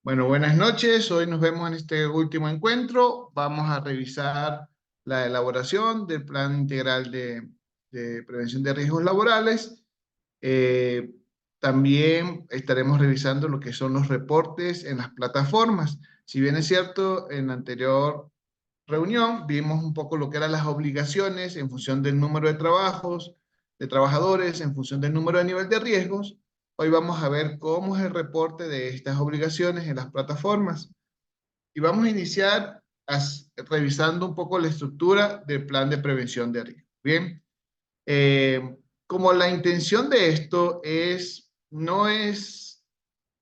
Bueno, buenas noches. Hoy nos vemos en este último encuentro. Vamos a revisar la elaboración del Plan Integral de Prevención de Riesgos Laborales. Eh, También estaremos revisando lo que son los reportes en las plataformas. Si bien es cierto, en la anterior reunión vimos un poco lo que eran las obligaciones en función del número de trabajadores, en función del número de nivel de riesgos. Hoy vamos a ver cómo es el reporte de estas obligaciones en las plataformas. Y vamos a iniciar revisando un poco la estructura del plan de prevención de riesgo. Bien, como la intención de esto no es,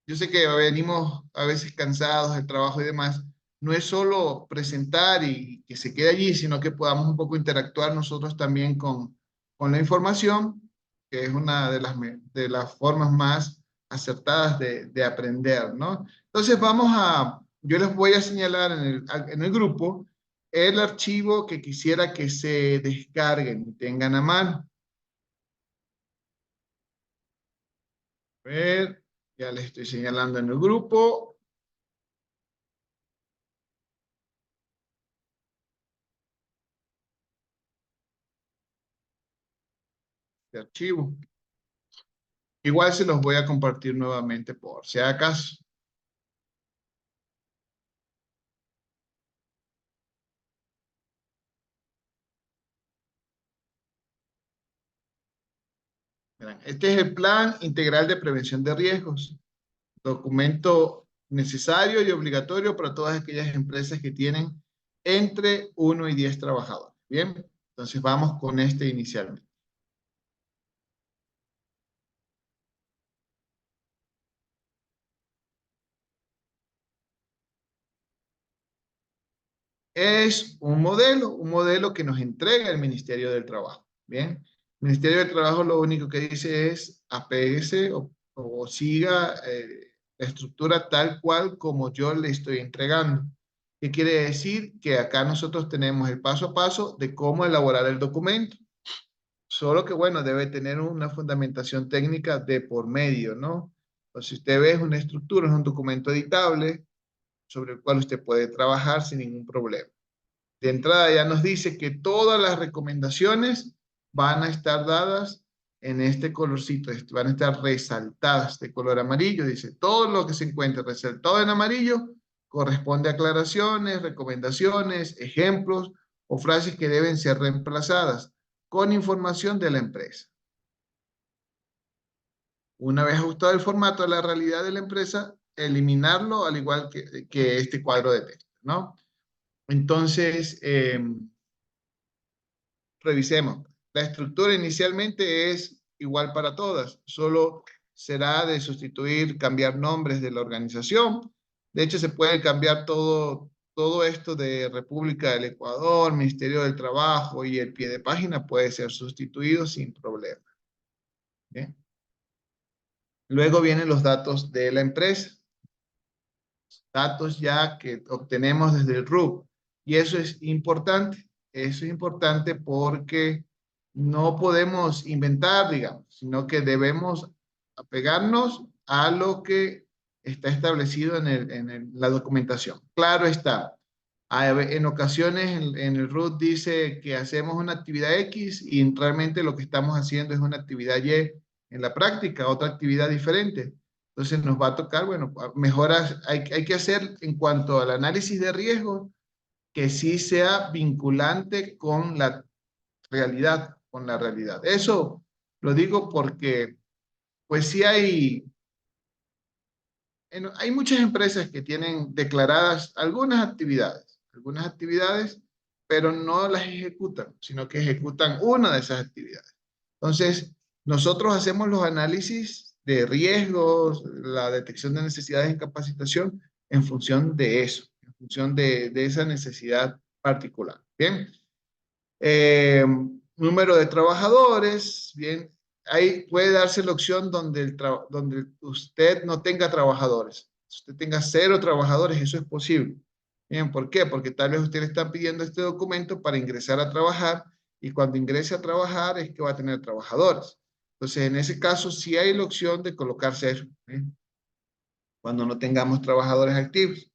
yo sé que venimos a veces cansados del trabajo y demás, no es solo presentar y que se quede allí, sino que podamos un poco interactuar nosotros también con la información, que es una de las formas más acertadas de aprender, ¿no? Entonces yo les voy a señalar en el grupo el archivo que quisiera que se descarguen y tengan a mano. A ver, ya les estoy señalando en el grupo. De archivo. Igual se los voy a compartir nuevamente por si acaso. Verán, este es el Plan Integral de Prevención de Riesgos, documento necesario y obligatorio para todas aquellas empresas que tienen entre 1 y 10 trabajadores. Bien, entonces vamos con este inicialmente. Es un modelo que nos entrega el Ministerio del Trabajo. Bien, el Ministerio del Trabajo lo único que dice es apéguese o siga la estructura tal cual como yo le estoy entregando. ¿Qué quiere decir? Que acá nosotros tenemos el paso a paso de cómo elaborar el documento. Solo que, bueno, debe tener una fundamentación técnica de por medio, ¿no? Pues si usted ve es una estructura, es un documento editable sobre el cual usted puede trabajar sin ningún problema. De entrada ya nos dice que todas las recomendaciones van a estar dadas en este colorcito, van a estar resaltadas de color amarillo. Dice, todo lo que se encuentre resaltado en amarillo corresponde a aclaraciones, recomendaciones, ejemplos o frases que deben ser reemplazadas con información de la empresa. Una vez ajustado el formato a la realidad de la empresa, eliminarlo al igual que este cuadro de texto, ¿no? Entonces, revisemos. La estructura inicialmente es igual para todas, solo será de sustituir, cambiar nombres de la organización. De hecho, se puede cambiar todo esto de República del Ecuador, Ministerio del Trabajo y el pie de página puede ser sustituido sin problema. ¿Bien? Luego vienen los datos de la empresa, datos ya que obtenemos desde el RUC. Y eso es importante porque no podemos inventar, digamos, sino que debemos apegarnos a lo que está establecido la documentación. Claro está, en ocasiones en el RUT dice que hacemos una actividad X y realmente lo que estamos haciendo es una actividad Y en la práctica, otra actividad diferente. Entonces nos va a tocar, bueno, mejoras, hay que hacer en cuanto al análisis de riesgo que sí sea vinculante con la realidad, con la realidad. Eso lo digo porque, pues sí hay muchas empresas que tienen declaradas algunas actividades, pero no las ejecutan, sino que ejecutan una de esas actividades. Entonces, nosotros hacemos los análisis de riesgos, la detección de necesidades en capacitación en función de eso, en función de esa necesidad particular. Bien. Eh, Número de trabajadores, bien, ahí puede darse la opción donde usted no tenga trabajadores. Si usted tenga 0 trabajadores, eso es posible. Bien, ¿por qué? Porque tal vez usted le está pidiendo este documento para ingresar a trabajar y cuando ingrese a trabajar es que va a tener trabajadores. Entonces, en ese caso, sí hay la opción de colocar 0. ¿Bien? cuando no tengamos trabajadores activos.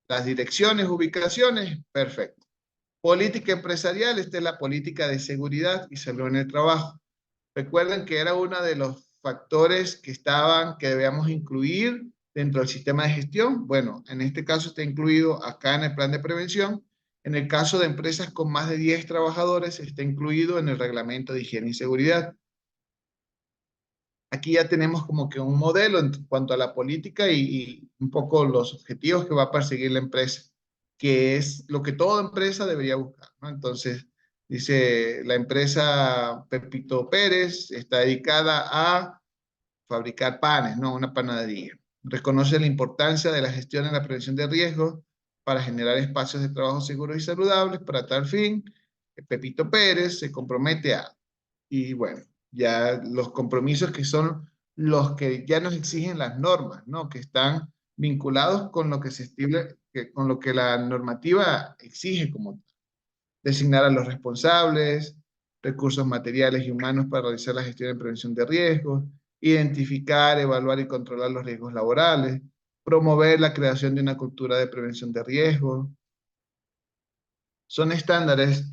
Las direcciones, ubicaciones, perfecto. Política empresarial, esta es la política de seguridad y salud en el trabajo. Recuerden que era uno de los factores que debíamos incluir dentro del sistema de gestión. Bueno, en este caso está incluido acá en el plan de prevención. En el caso de empresas con más de 10 trabajadores, está incluido en el reglamento de higiene y seguridad. Aquí ya tenemos como que un modelo en cuanto a la política y un poco los objetivos que va a perseguir la empresa, que es lo que toda empresa debería buscar, ¿no? Entonces, dice, la empresa Pepito Pérez está dedicada a fabricar panes, ¿no? Una panadería. Reconoce la importancia de la gestión en la prevención de riesgos para generar espacios de trabajo seguros y saludables. Para tal fin, Pepito Pérez se compromete a, y bueno, ya los compromisos que son los que ya nos exigen las normas, ¿no? Que están vinculados con lo que se estipula, con lo que la normativa exige como designar a los responsables, recursos materiales y humanos para realizar la gestión de prevención de riesgos, identificar, evaluar y controlar los riesgos laborales, promover la creación de una cultura de prevención de riesgos. Son estándares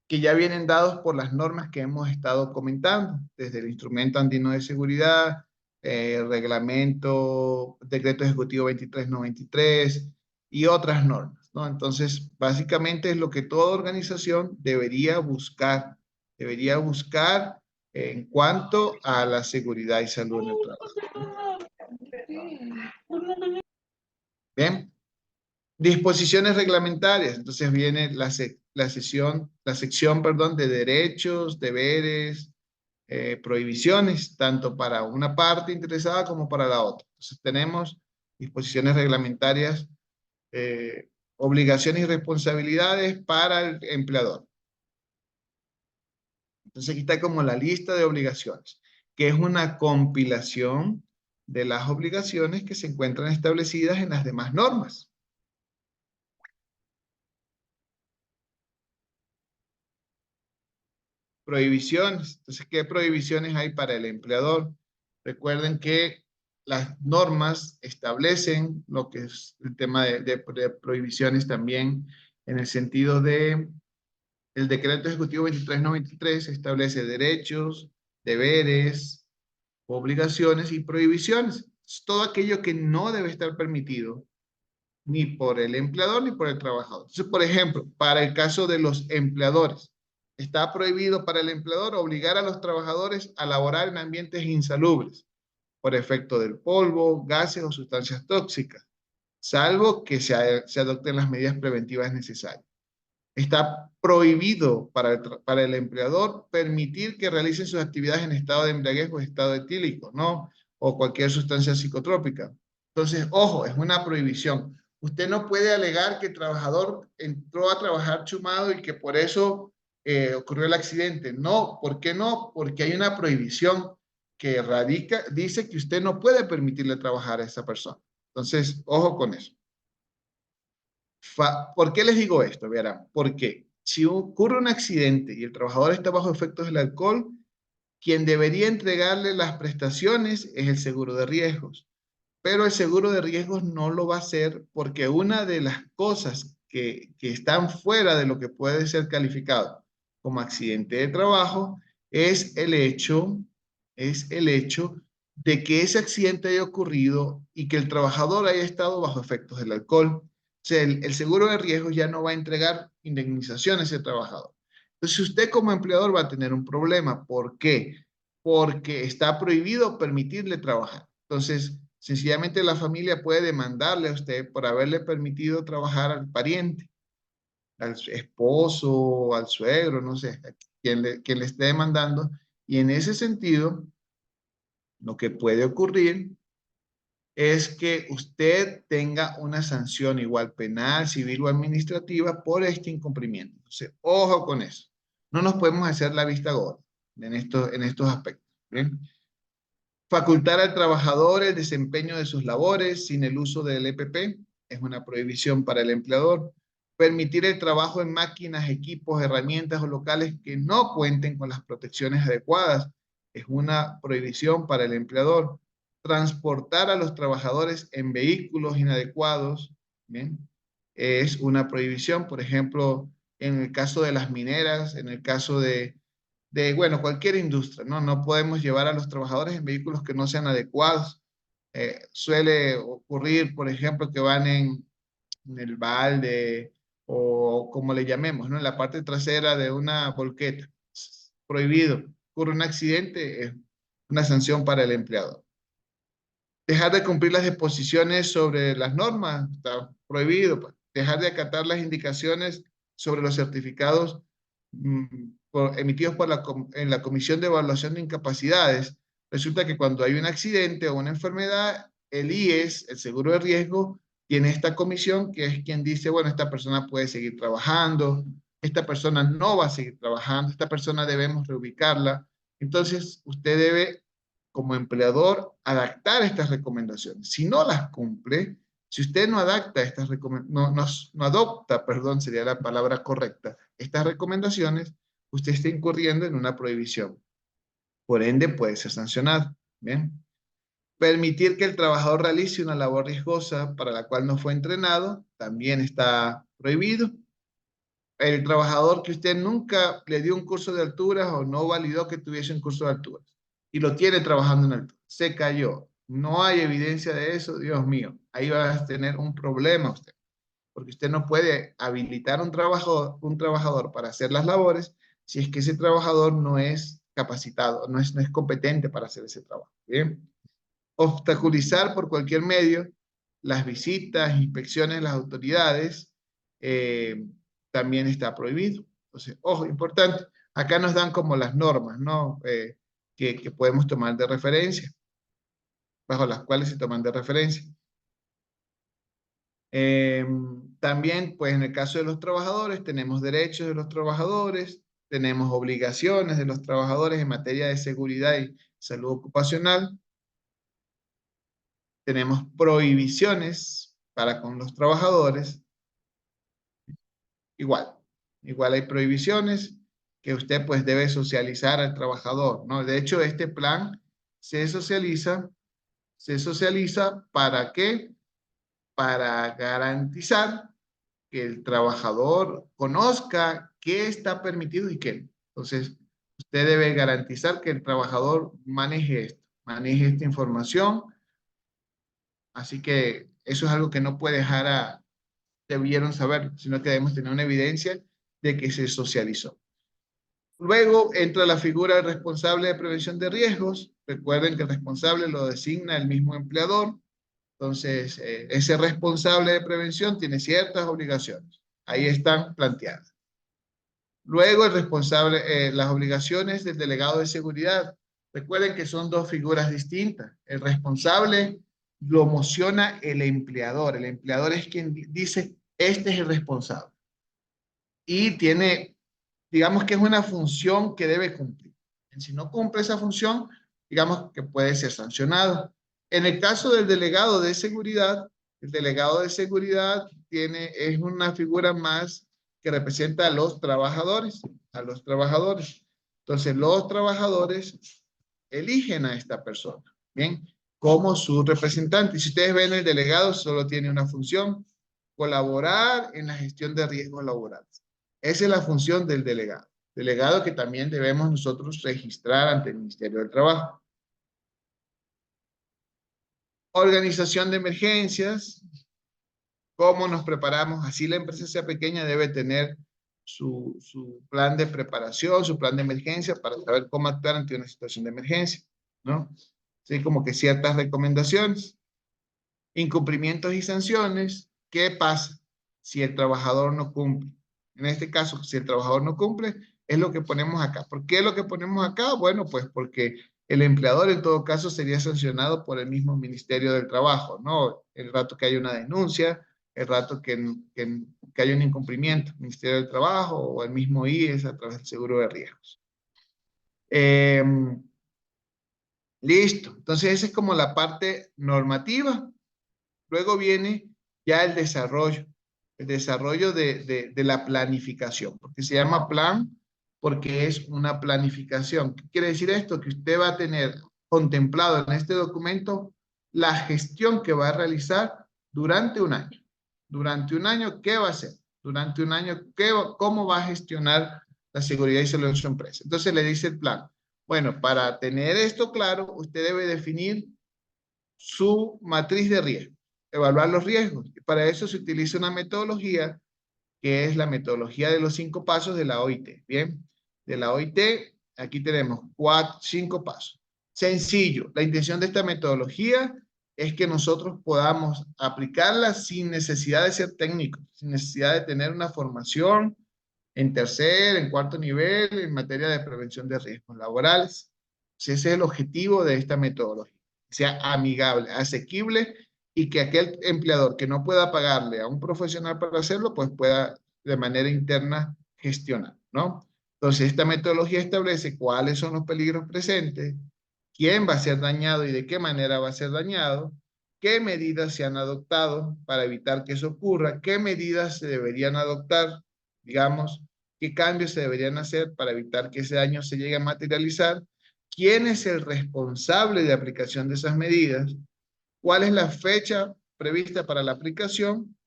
que ya vienen dados por las normas que hemos estado comentando, desde el Instrumento Andino de Seguridad, Reglamento, Decreto Ejecutivo 2393 y otras normas, ¿no? Entonces, básicamente es lo que toda organización debería buscar en cuanto a la seguridad y salud en el trabajo. Bien. Disposiciones reglamentarias. Entonces viene la sección, perdón, de derechos, deberes, prohibiciones, tanto para una parte interesada como para la otra. Entonces tenemos disposiciones reglamentarias, obligaciones y responsabilidades para el empleador. Entonces aquí está como la lista de obligaciones, que es una compilación de las obligaciones que se encuentran establecidas en las demás normas. Prohibiciones. Entonces, ¿qué prohibiciones hay para el empleador? Recuerden que las normas establecen lo que es el tema de prohibiciones también en el sentido de el decreto ejecutivo 2393 establece derechos, deberes, obligaciones y prohibiciones. Es todo aquello que no debe estar permitido ni por el empleador ni por el trabajador. Entonces, por ejemplo, para el caso de los empleadores, está prohibido para el empleador obligar a los trabajadores a laborar en ambientes insalubres por efecto del polvo, gases o sustancias tóxicas, salvo que se adopten las medidas preventivas necesarias. Está prohibido para el empleador permitir que realicen sus actividades en estado de embriaguez o estado etílico, ¿no? O cualquier sustancia psicotrópica. Entonces, ojo, es una prohibición. Usted no puede alegar que el trabajador entró a trabajar chumado y que por eso ocurrió el accidente. No, ¿por qué no? Porque hay una prohibición que dice que usted no puede permitirle trabajar a esa persona. Entonces, ojo con eso. ¿Por qué les digo esto? Verán, porque si ocurre un accidente y el trabajador está bajo efectos del alcohol, quien debería entregarle las prestaciones es el seguro de riesgos. Pero el seguro de riesgos no lo va a hacer porque una de las cosas que están fuera de lo que puede ser calificado como accidente de trabajo es el hecho de que ese accidente haya ocurrido y que el trabajador haya estado bajo efectos del alcohol. O sea, el seguro de riesgos ya no va a entregar indemnización a ese trabajador. Entonces, usted como empleador va a tener un problema. ¿Por qué? Porque está prohibido permitirle trabajar. Entonces, sencillamente la familia puede demandarle a usted por haberle permitido trabajar al pariente, al esposo, al suegro, no sé, a quien le esté demandando. Y en ese sentido, lo que puede ocurrir es que usted tenga una sanción igual penal, civil o administrativa por este incumplimiento. Entonces, ojo con eso. No nos podemos hacer la vista gorda en estos aspectos. ¿Bien? Facultar al trabajador el desempeño de sus labores sin el uso del EPP es una prohibición para el empleador. Permitir el trabajo en máquinas, equipos, herramientas o locales que no cuenten con las protecciones adecuadas es una prohibición para el empleador. transportar a los trabajadores en vehículos inadecuados, ¿bien? Es una prohibición, por ejemplo, en el caso de las mineras, en el caso bueno, cualquier industria, ¿no? No podemos llevar a los trabajadores en vehículos que no sean adecuados. Suele ocurrir, por ejemplo, que van en el balde o como le llamemos, ¿no? En la parte trasera de una volqueta. Prohibido. Ocurre un accidente, es una sanción para el empleador. Dejar de cumplir las disposiciones sobre las normas, está prohibido. Pues. Dejar de acatar las indicaciones sobre los certificados emitidos en la Comisión de Evaluación de Incapacidades. Resulta que cuando hay un accidente o una enfermedad, el IES, el seguro de riesgo, tiene esta comisión que es quien dice, bueno, esta persona puede seguir trabajando, esta persona no va a seguir trabajando, esta persona debemos reubicarla. Entonces, usted debe como empleador adaptar estas recomendaciones. Si no las cumple, si usted no adapta estas recomendaciones, no adopta, perdón, sería la palabra correcta, estas recomendaciones, usted está incurriendo en una prohibición. Por ende, puede ser sancionado. Bien. Permitir que el trabajador realice una labor riesgosa para la cual no fue entrenado, también está prohibido. El trabajador que usted nunca le dio un curso de alturas o no validó que tuviese un curso de alturas y lo tiene trabajando en altura, se cayó, no hay evidencia de eso, Dios mío, ahí va a tener un problema usted, porque usted no puede habilitar un trabajador para hacer las labores si es que ese trabajador no es capacitado, no es competente para hacer ese trabajo. ¿Bien? Obstaculizar por cualquier medio las visitas, inspecciones de las autoridades, también está prohibido. Entonces, ojo, importante, acá nos dan como las normas, ¿no? Que podemos tomar de referencia, bajo las cuales se toman de referencia. También, pues en el caso de los trabajadores, tenemos derechos de los trabajadores, tenemos obligaciones de los trabajadores en materia de seguridad y salud ocupacional, tenemos prohibiciones para con los trabajadores, igual hay prohibiciones que usted pues debe socializar al trabajador, ¿no? De hecho, este plan se socializa ¿para qué? Para garantizar que el trabajador conozca qué está permitido y qué no. Entonces, usted debe garantizar que el trabajador maneje esta información. Así que eso es algo que no puede dejar debieron saber, sino que debemos tener una evidencia de que se socializó. Luego entra la figura del responsable de prevención de riesgos. Recuerden que el responsable lo designa el mismo empleador. Entonces, ese responsable de prevención tiene ciertas obligaciones. Ahí están planteadas. Luego, las obligaciones del delegado de seguridad. Recuerden que son dos figuras distintas. El responsable lo mociona el empleador. El empleador es quien dice, este es el responsable. Y tiene, digamos que es una función que debe cumplir. Si no cumple esa función, digamos que puede ser sancionado. En el caso del delegado de seguridad, el delegado de seguridad es una figura más que representa a los trabajadores, Entonces, los trabajadores eligen a esta persona, ¿bien? Como su representante. Y si ustedes ven, el delegado solo tiene una función, colaborar en la gestión de riesgos laborales. Esa es la función del delegado. Delegado que también debemos nosotros registrar ante el Ministerio del Trabajo. Organización de emergencias. ¿Cómo nos preparamos? Así la empresa sea pequeña debe tener su plan de preparación, su plan de emergencia para saber cómo actuar ante una situación de emergencia, ¿no? Sí, como que ciertas recomendaciones. Incumplimientos y sanciones. ¿Qué pasa si el trabajador no cumple? En este caso, si el trabajador no cumple, es lo que ponemos acá. ¿Por qué lo que ponemos acá? Bueno, pues porque el empleador en todo caso sería sancionado por el mismo Ministerio del Trabajo, ¿no? El rato que haya una denuncia, el rato que haya un incumplimiento, Ministerio del Trabajo o el mismo IES a través del seguro de riesgos. Listo. Entonces, esa es como la parte normativa. Luego viene ya el desarrollo de la planificación, porque se llama plan porque es una planificación. ¿Qué quiere decir esto? Que usted va a tener contemplado en este documento la gestión que va a realizar durante un año. Durante un año, ¿qué va a hacer? Durante un año, ¿cómo va a gestionar la seguridad y salud de su empresa? Entonces le dice el plan, bueno, para tener esto claro, usted debe definir su matriz de riesgo, evaluar los riesgos. Para eso se utiliza una metodología que es la metodología de los 5 pasos de la OIT. Bien, de la OIT, aquí tenemos 5 pasos. Sencillo, la intención de esta metodología es que nosotros podamos aplicarla sin necesidad de ser técnicos, sin necesidad de tener una formación en tercer, en cuarto nivel, en materia de prevención de riesgos laborales. Ese es el objetivo de esta metodología, que sea amigable, asequible y que aquel empleador que no pueda pagarle a un profesional para hacerlo, pues pueda de manera interna gestionar, ¿no? Entonces, esta metodología establece cuáles son los peligros presentes, quién va a ser dañado y de qué manera va a ser dañado, qué medidas se han adoptado para evitar que eso ocurra, qué medidas se deberían adoptar, digamos, qué cambios se deberían hacer para evitar que ese daño se llegue a materializar, quién es el responsable de aplicación de esas medidas, cuál es la fecha prevista para la aplicación,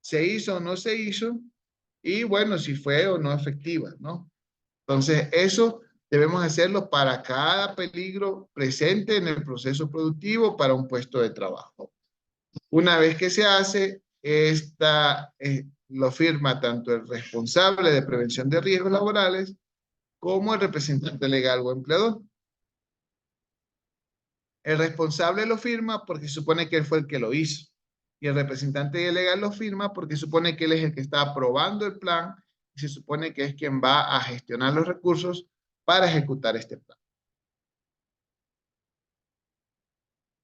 se hizo o no se hizo, y bueno, si fue o no efectiva, ¿no? Entonces, eso debemos hacerlo para cada peligro presente en el proceso productivo para un puesto de trabajo. Una vez que se hace, lo firma tanto el responsable de prevención de riesgos laborales como el representante legal o empleador. El responsable lo firma porque supone que él fue el que lo hizo. Y el representante legal lo firma porque supone que él es el que está aprobando el plan y se supone que es quien va a gestionar los recursos para ejecutar este plan.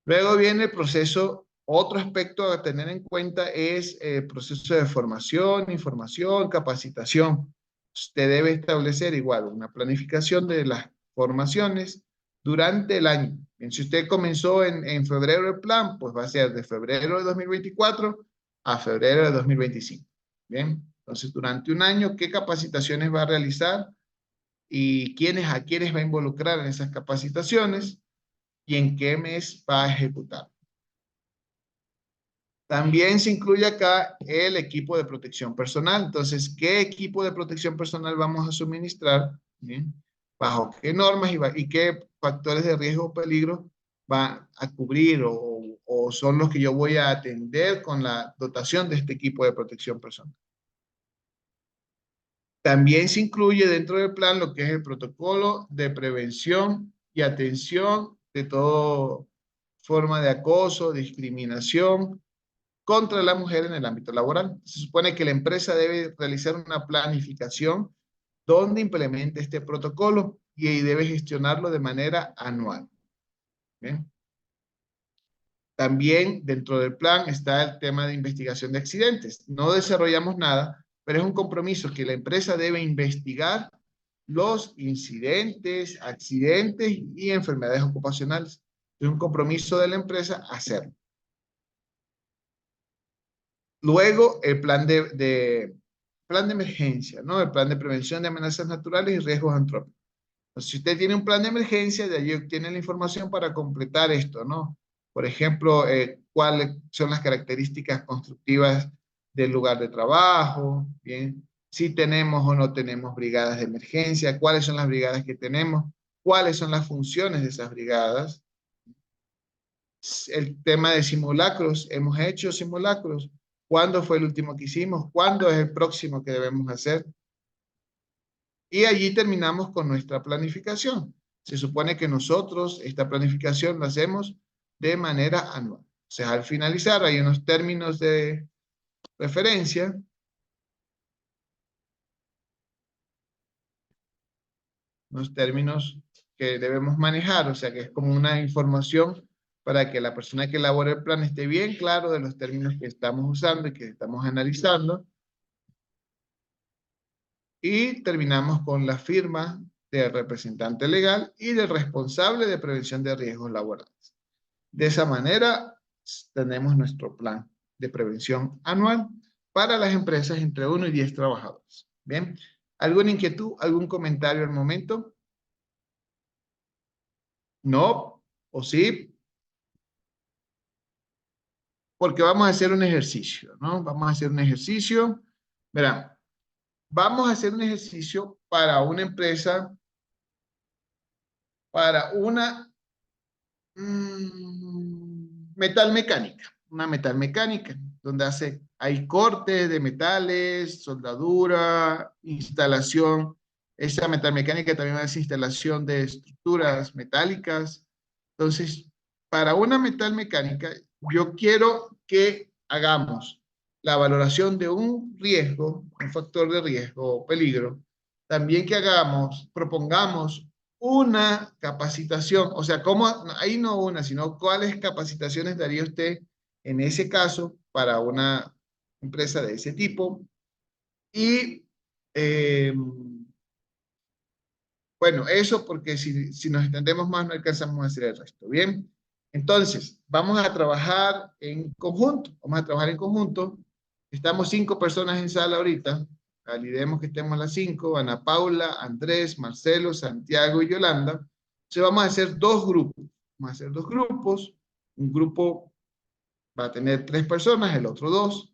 Luego viene el proceso, otro aspecto a tener en cuenta es el proceso de formación, información, capacitación. Usted debe establecer igual una planificación de las formaciones durante el año. Bien, si usted comenzó en febrero el plan, pues va a ser de febrero de 2024 a febrero de 2025. Bien, entonces durante un año, ¿qué capacitaciones va a realizar? Y a quiénes va a involucrar en esas capacitaciones y en qué mes va a ejecutar. También se incluye acá el equipo de protección personal. Entonces, ¿qué equipo de protección personal vamos a suministrar? ¿Bien? ¿Bajo qué normas y qué factores de riesgo o peligro va a cubrir o son los que yo voy a atender con la dotación de este equipo de protección personal? También se incluye dentro del plan lo que es el protocolo de prevención y atención de toda forma de acoso, discriminación contra la mujer en el ámbito laboral. Se supone que la empresa debe realizar una planificación donde implemente este protocolo y debe gestionarlo de manera anual. ¿Bien? También dentro del plan está el tema de investigación de accidentes. No desarrollamos nada, pero es un compromiso que la empresa debe investigar los incidentes, accidentes y enfermedades ocupacionales. Es un compromiso de la empresa hacerlo. Luego, el plan de emergencia, ¿no? El plan de prevención de amenazas naturales y riesgos antrópicos. Entonces, si usted tiene un plan de emergencia, de allí obtiene la información para completar esto, ¿no? Por ejemplo, cuáles son las características constructivas del lugar de trabajo, ¿bien? Si tenemos o no tenemos brigadas de emergencia, cuáles son las brigadas que tenemos, cuáles son las funciones de esas brigadas. El tema de simulacros, hemos hecho simulacros. ¿Cuándo fue el último que hicimos? ¿Cuándo es el próximo que debemos hacer? Y allí terminamos con nuestra planificación. Se supone que nosotros esta planificación la hacemos de manera anual. O sea, al finalizar hay unos términos de referencia. Unos términos que debemos manejar. O sea, que es como una información para que la persona que elabore el plan esté bien claro de los términos que estamos usando y que estamos analizando. Y terminamos con la firma del representante legal y del responsable de prevención de riesgos laborales. De esa manera, tenemos nuestro plan de prevención anual para las empresas entre 1 y 10 trabajadores. Bien, ¿alguna inquietud, algún comentario al momento? ¿No? ¿O sí? porque vamos a hacer un ejercicio, ¿no? Vamos a hacer un ejercicio. Verán, vamos a hacer un ejercicio para una empresa, para una metal mecánica, una metal mecánica, donde hay cortes de metales, soldadura, instalación. Esa metal mecánica también hace instalación de estructuras metálicas. Entonces, para una metal mecánica, yo quiero que hagamos la valoración de un riesgo, un factor de riesgo o peligro. También que propongamos una capacitación, o sea, ¿cómo? Ahí no una, sino cuáles capacitaciones daría usted en ese caso para una empresa de ese tipo. Y eh, bueno, eso porque si nos extendemos más no alcanzamos a hacer el resto. Bien, entonces vamos a trabajar en conjunto, vamos a trabajar en conjunto. Estamos 5 personas en sala ahorita, validemos que estemos las 5, Ana Paula, Andrés, Marcelo, Santiago y Yolanda. Entonces vamos a hacer 2 grupos, vamos a hacer 2 grupos, un grupo va a tener 3 personas, el otro 2,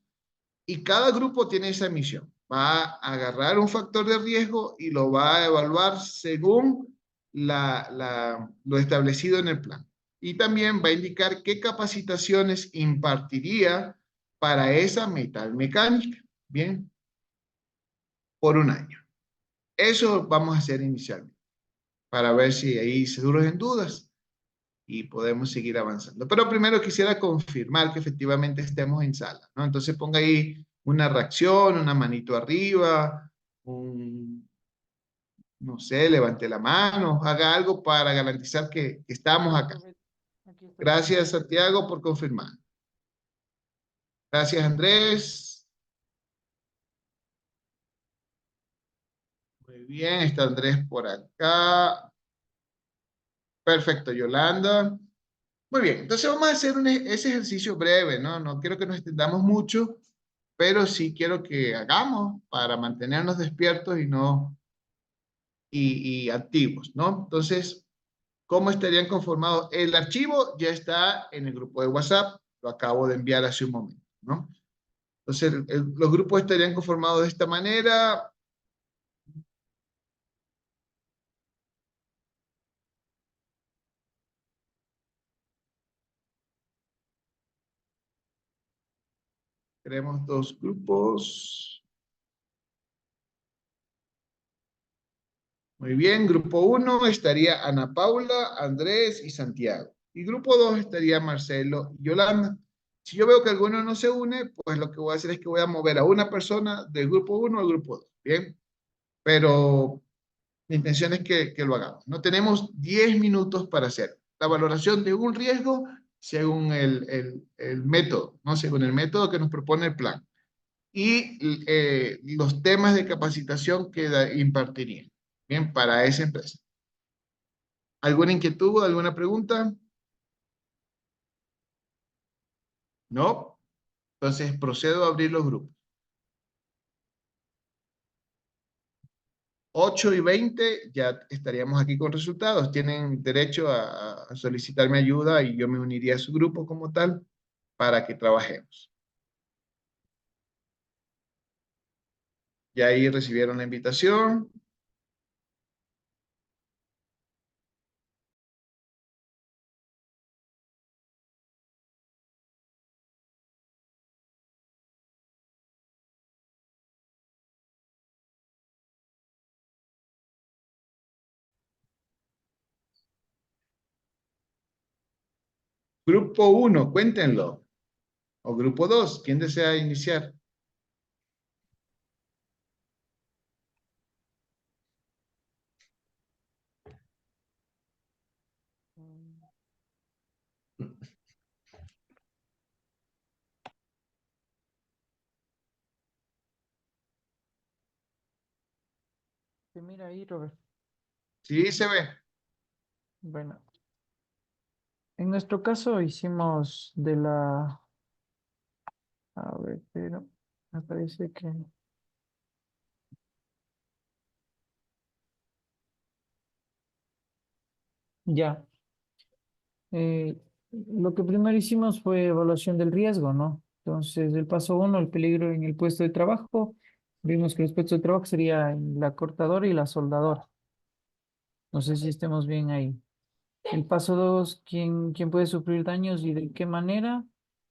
y cada grupo tiene esa misión. Va a agarrar un factor de riesgo y lo va a evaluar según lo establecido en el plan. Y también va a indicar qué capacitaciones impartiría para esa metal mecánica. Bien, por un año. Eso vamos a hacer inicialmente para ver si ahí se surgen dudas y podemos seguir avanzando. Pero primero quisiera confirmar que efectivamente estemos en sala, ¿no? Entonces ponga ahí una reacción, una manito arriba, no sé, levante la mano, haga algo para garantizar que estamos Sí, acá. profe, aquí estoy. Gracias, Santiago, por confirmar. Gracias, Andrés. Muy bien, está Andrés por acá. Perfecto, Yolanda. Muy bien, entonces vamos a hacer ese ejercicio breve, ¿no? No quiero que nos extendamos mucho, pero sí quiero que hagamos para mantenernos despiertos y no y activos, ¿no? Entonces, ¿cómo estarían conformados? El archivo ya está en el grupo de WhatsApp, lo acabo de enviar hace un momento, ¿no? Entonces, los grupos estarían conformados de esta manera. Tenemos 2 grupos. Muy bien, grupo 1 estaría Ana Paula, Andrés y Santiago. Y grupo 2 estaría Marcelo y Yolanda. Si yo veo que alguno no se une, pues lo que voy a hacer es que voy a mover a una persona del grupo 1 al grupo 2. Bien, pero mi intención es que lo hagamos. No tenemos 10 minutos para hacer la valoración de un riesgo según el método, ¿no? Según el método que nos propone el plan. Y los temas de capacitación que impartirían. Bien, para esa empresa. ¿Alguna inquietud, alguna pregunta? No. Entonces procedo a abrir los grupos. 8:20 ya estaríamos aquí con resultados. Tienen derecho a solicitarme ayuda y yo me uniría a su grupo como tal para que trabajemos. Ya ahí recibieron la invitación. Grupo 1, cuéntenlo. O grupo 2, ¿quién desea iniciar? Mm, sí, mira ahí, Robert. Sí, se ve. Bueno, en nuestro caso hicimos de la... A ver, pero me parece que... Ya. Lo que primero hicimos fue evaluación del riesgo, ¿no? Entonces, el paso uno, el peligro en el puesto de trabajo. Vimos que los puestos de trabajo sería en la cortadora y la soldadora. No sé si estemos bien ahí. El paso dos, ¿quién puede sufrir daños y de qué manera?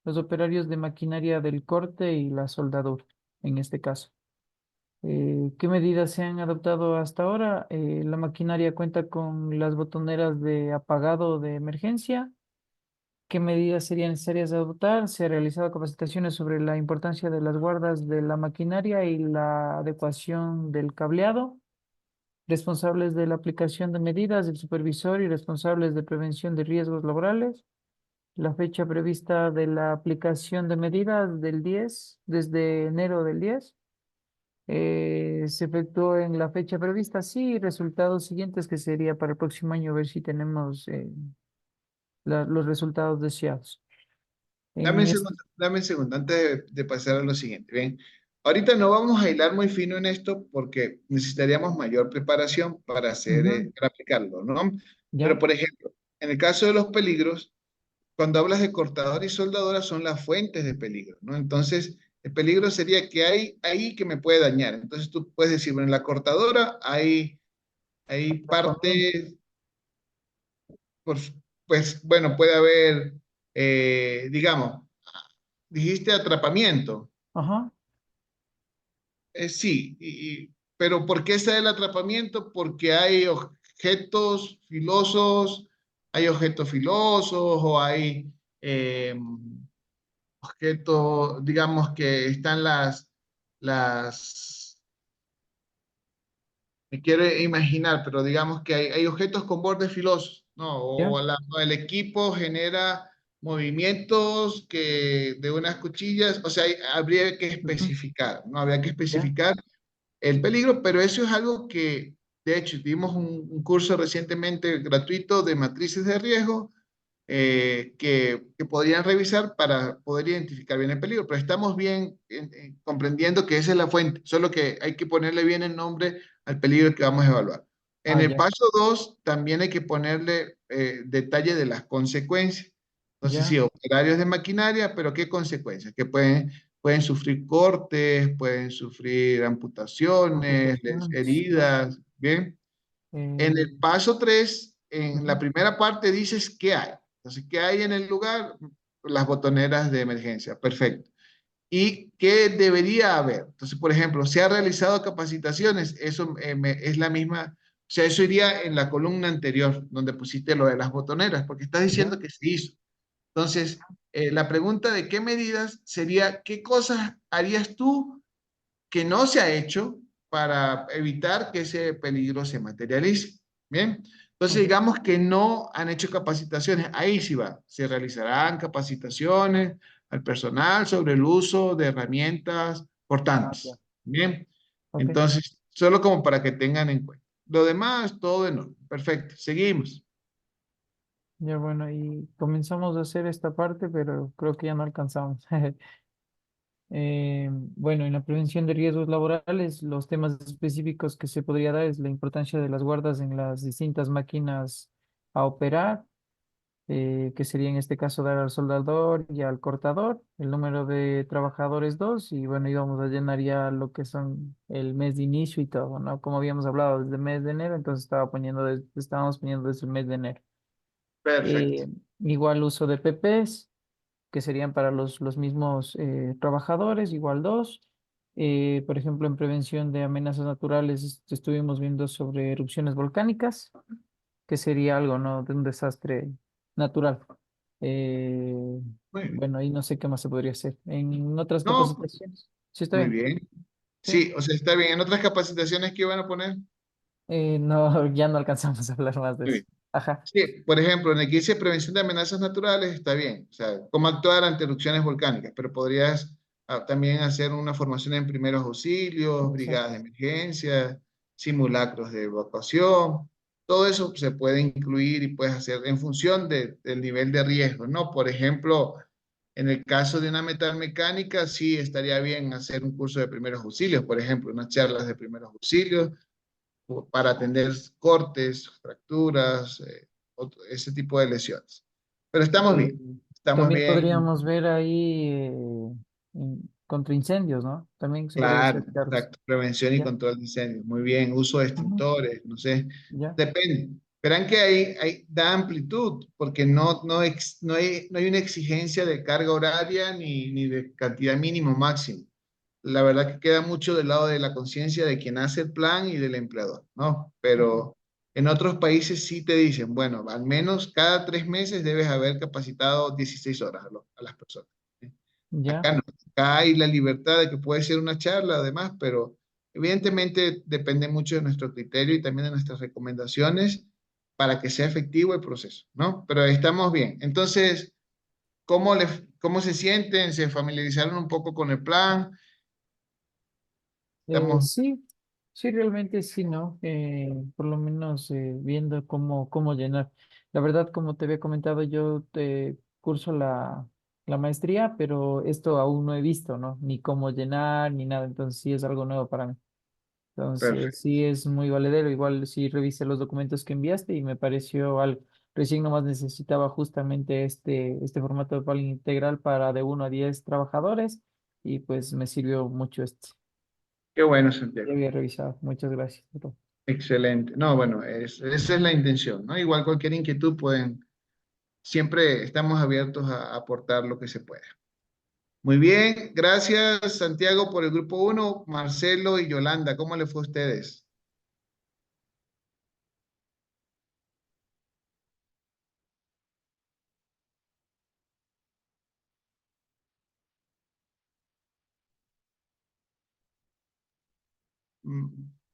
Los operarios de maquinaria del corte y la soldadura, en este caso. ¿Qué medidas se han adoptado hasta ahora? La maquinaria cuenta con las botoneras de apagado de emergencia. ¿Qué medidas serían necesarias adoptar? Se han realizado capacitaciones sobre la importancia de las guardas de la maquinaria y la adecuación del cableado. Responsables de la aplicación de medidas, el supervisor y responsables de prevención de riesgos laborales. La fecha prevista de la aplicación de medidas del 10, desde enero del 10. Se efectuó en la fecha prevista, sí, resultados siguientes que sería para el próximo año ver si tenemos los resultados deseados. En este, Dame un segundo antes de pasar a lo siguiente. Bien, ahorita no vamos a hilar muy fino en esto porque necesitaríamos mayor preparación para hacer, Ujú. para aplicarlo, ¿no? Pero, Ya, por ejemplo, en el caso de los peligros, cuando hablas de cortador y soldadora son las fuentes de peligro, ¿no? Entonces, el peligro sería que hay ahí que me puede dañar. Entonces, tú puedes decir, bueno, en la cortadora hay atrapamiento. partes, pues, pues, bueno, puede haber, digamos, dijiste atrapamiento. Ajá, Sí, pero ¿por qué está el atrapamiento? Porque hay objetos filosos o hay eh, objetos, digamos que están las, me quiero imaginar, pero digamos que hay objetos con bordes filosos, ¿no? ya. O el equipo genera movimientos que de unas cuchillas, o sea, habría que Ujú. especificar, ¿no? Habría que Ya, especificar el peligro, pero eso es algo que, de hecho, dimos un curso recientemente gratuito de matrices de riesgo que podrían revisar para poder identificar bien el peligro, pero estamos bien comprendiendo que esa es la fuente, solo que hay que ponerle bien el nombre al peligro que vamos a evaluar. En el ya, paso 2 también hay que ponerle detalle de las consecuencias. Entonces, ya. sí, operarios de maquinaria, pero ¿qué consecuencias? Que pueden sufrir cortes, pueden sufrir amputaciones, Amputaciones. heridas, ¿bien? En Eh, el paso 3 en la ujú. primera parte dices qué hay. Entonces, ¿qué hay en el lugar? Las botoneras de emergencia, perfecto. ¿Y qué debería haber? Entonces, por ejemplo, ¿se ha realizado capacitaciones? Eso es la misma, o sea, eso iría en la columna anterior, donde pusiste lo de las botoneras, porque estás Ya, diciendo que se hizo. Entonces, la pregunta de qué medidas sería, ¿qué cosas harías tú que no se ha hecho para evitar que ese peligro se materialice? Bien, entonces ya, digamos que no han hecho capacitaciones, ahí sí va, se realizarán capacitaciones al personal sobre el uso de herramientas ya. cortantes. Bien, Ok. entonces, solo como para que tengan en cuenta. Lo demás, todo en orden. Perfecto, seguimos. Ya bueno, y comenzamos a hacer esta parte, pero creo que ya no alcanzamos. Bueno, en la prevención de riesgos laborales, los temas específicos que se podría dar es la importancia de las guardas en las distintas máquinas a operar, que sería en este caso dar al soldador y al cortador, el número de trabajadores dos, y bueno, íbamos a llenar ya lo que son el mes de inicio y todo, ¿no? Como habíamos hablado desde el mes de enero, entonces estábamos poniendo desde el mes de enero. Perfecto. Eh, Igual uso de PPs que serían para los mismos trabajadores, igual dos. Por ejemplo, en prevención de amenazas naturales estuvimos viendo sobre erupciones volcánicas, que sería algo, ¿no? De un desastre natural. Eh, Muy bien. bueno, ahí no sé qué más se podría hacer. En otras No, capacitaciones. Sí, está muy bien. bien. Sí. Sí, o sea, está bien. En otras capacitaciones que van a poner. No, ya no alcanzamos a hablar más de Muy eso. bien. Ajá. Sí, por ejemplo, en el que dice prevención de amenazas naturales, está bien. O sea, cómo actuar ante erupciones volcánicas, pero podrías también hacer una formación en primeros auxilios, brigadas Exacto. de emergencia, simulacros de evacuación. Todo eso se puede incluir y puedes hacer en función del nivel de riesgo, ¿no? Por ejemplo, en el caso de una metalmecánica, sí estaría bien hacer un curso de primeros auxilios, por ejemplo, unas charlas de primeros auxilios para atender cortes, fracturas, ese tipo de lesiones. Pero Eh, estamos también bien. podríamos ver ahí contra incendios, ¿no? También se podría Claro, hacer cargos. exacto. Prevención y Ya, control de incendios. Muy bien. Uso de ujú, extintores, no sé. ya, Depende. Verán que da amplitud, porque no hay una exigencia de carga horaria ni de cantidad mínimo máximo. La verdad que queda mucho del lado de la conciencia de quien hace el plan y del empleador, ¿no? ujú, Pero en otros países sí te dicen, bueno, al menos cada 3 meses debes haber capacitado 16 horas a las personas. ¿Sí? ya. Acá no, acá hay la libertad de que puede ser una charla además, pero evidentemente depende mucho de nuestro criterio y también de nuestras recomendaciones para que sea efectivo el proceso, ¿no? Pero estamos bien. Entonces, ¿cómo se sienten? ¿Se familiarizaron un poco con el plan? Estamos, Sí, sí, realmente sí, ¿no? Por lo menos viendo cómo llenar. La verdad, como te había comentado, yo curso la maestría, pero esto aún no he visto, ¿no? Ni cómo llenar, ni nada. Entonces sí es algo nuevo para mí. Entonces perfecto. sí es muy valedero. Igual sí revisé los documentos que enviaste y me pareció algo. Recién nomás necesitaba justamente este formato de plan integral para de 1 a 10 trabajadores y pues me sirvió mucho este. Qué bueno, Ya Santiago. había revisado. Muchas gracias, bro. Excelente. No, bueno, esa es la intención, ¿no? Igual cualquier inquietud siempre estamos abiertos a aportar lo que se pueda. Muy bien, gracias Santiago por el grupo uno, Marcelo y Yolanda, ¿cómo le fue a ustedes?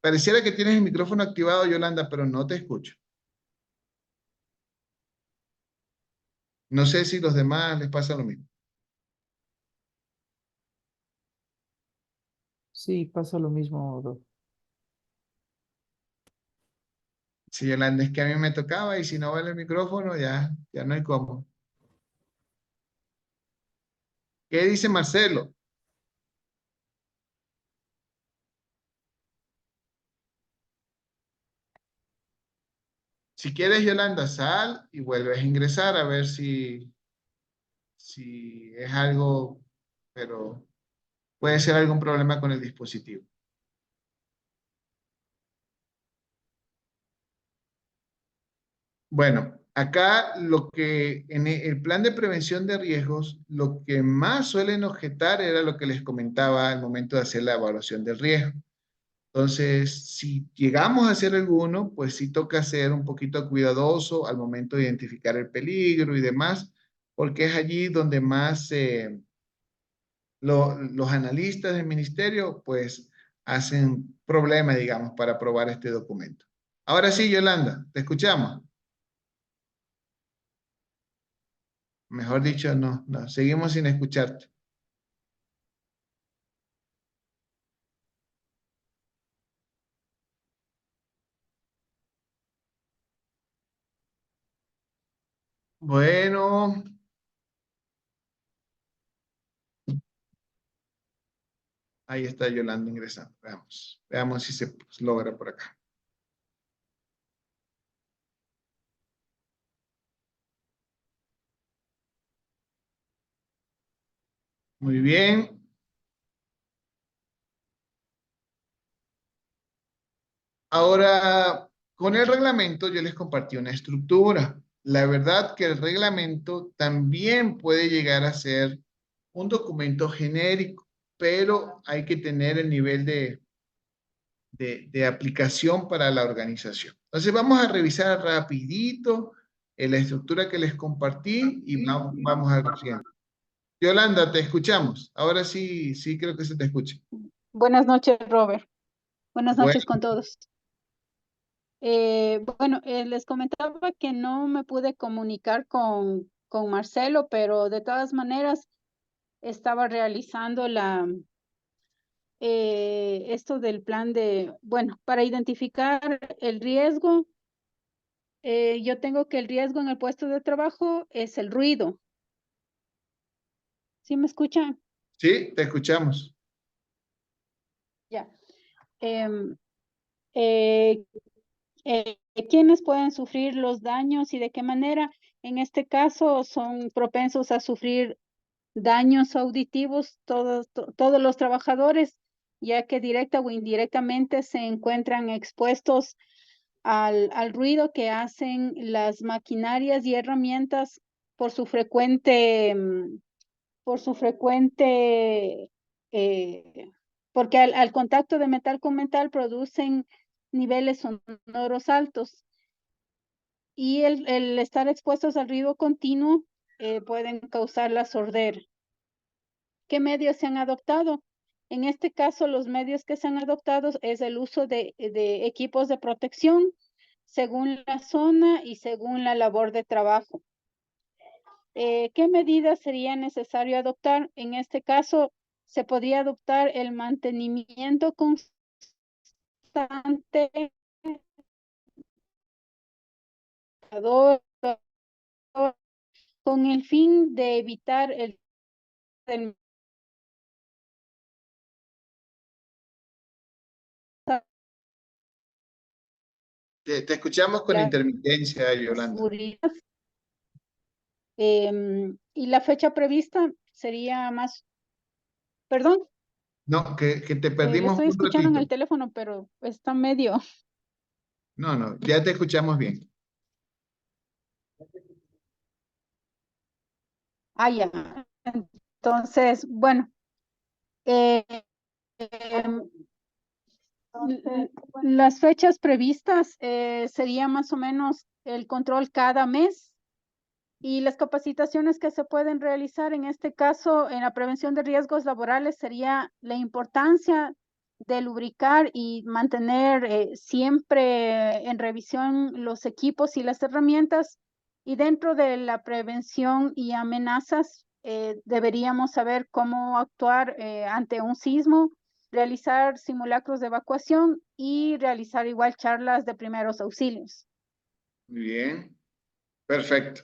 Pareciera que tienes el micrófono activado, Yolanda, pero no te escucho. No sé si los demás les pasa lo mismo. Sí, pasa lo mismo, bro. Sí, Yolanda, es que a mí me tocaba y si no vale el micrófono, ya no hay cómo. ¿Qué dice Marcelo? Si quieres, Yolanda, sal y vuelves a ingresar a ver si es algo, pero puede ser algún problema con el dispositivo. Bueno, acá en el plan de prevención de riesgos, lo que más suelen objetar era lo que les comentaba al momento de hacer la evaluación del riesgo. Entonces, si llegamos a hacer alguno, pues sí toca ser un poquito cuidadoso al momento de identificar el peligro y demás, porque es allí donde más los analistas del ministerio, pues hacen problema, digamos, para aprobar este documento. Ahora sí, Yolanda, te escuchamos. Mejor dicho, no, seguimos sin escucharte. Bueno, ahí está Yolanda ingresando. Veamos si se logra por acá. Muy bien. Ahora, con el reglamento yo les compartí una estructura. La verdad que el reglamento también puede llegar a ser un documento genérico, pero hay que tener el nivel de aplicación para la organización. Entonces vamos a revisar rapidito la estructura que les compartí y vamos al siguiente. Yolanda, te escuchamos. Ahora sí, sí creo que se te escucha. Buenas noches, Robert. Buenas Bueno, noches con todos. Bueno, les comentaba que no me pude comunicar con Marcelo, pero de todas maneras estaba realizando esto del plan bueno, para identificar el riesgo. Yo tengo que el riesgo en el puesto de trabajo es el ruido. ¿Sí me escuchan? sí, te escuchamos. Ya. Em, eh, ¿Quiénes pueden sufrir los daños y de qué manera? En este caso son propensos a sufrir daños auditivos todos los trabajadores, ya que directa o indirectamente se encuentran expuestos al ruido que hacen las maquinarias y herramientas por su frecuente, eh, porque al contacto de metal con metal producen niveles sonoros altos y el estar expuestos al ruido continuo pueden causar la sordera. ¿Qué medios se han adoptado? En este caso, los medios que se han adoptado es el uso de equipos de protección según la zona y según la labor de trabajo. ¿Qué medidas sería necesario adoptar? En este caso, se podría adoptar el mantenimiento constante con el fin de evitar el Te escuchamos con la intermitencia, Yolanda. seguridad. Y la fecha prevista sería más, perdón, No, que te le perdimos estoy un escuchando en ratito. el teléfono, pero está medio. No, no, ya te escuchamos bien. Ah, ya. Entonces, bueno, eh, em, las fechas previstas sería más o menos el control cada mes y las capacitaciones que se pueden realizar en este caso en la prevención de riesgos laborales sería la importancia de lubricar y mantener siempre en revisión los equipos y las herramientas y dentro de la prevención y amenazas deberíamos saber cómo actuar ante un sismo, realizar simulacros de evacuación y realizar igual charlas de primeros auxilios. Muy bien, perfecto.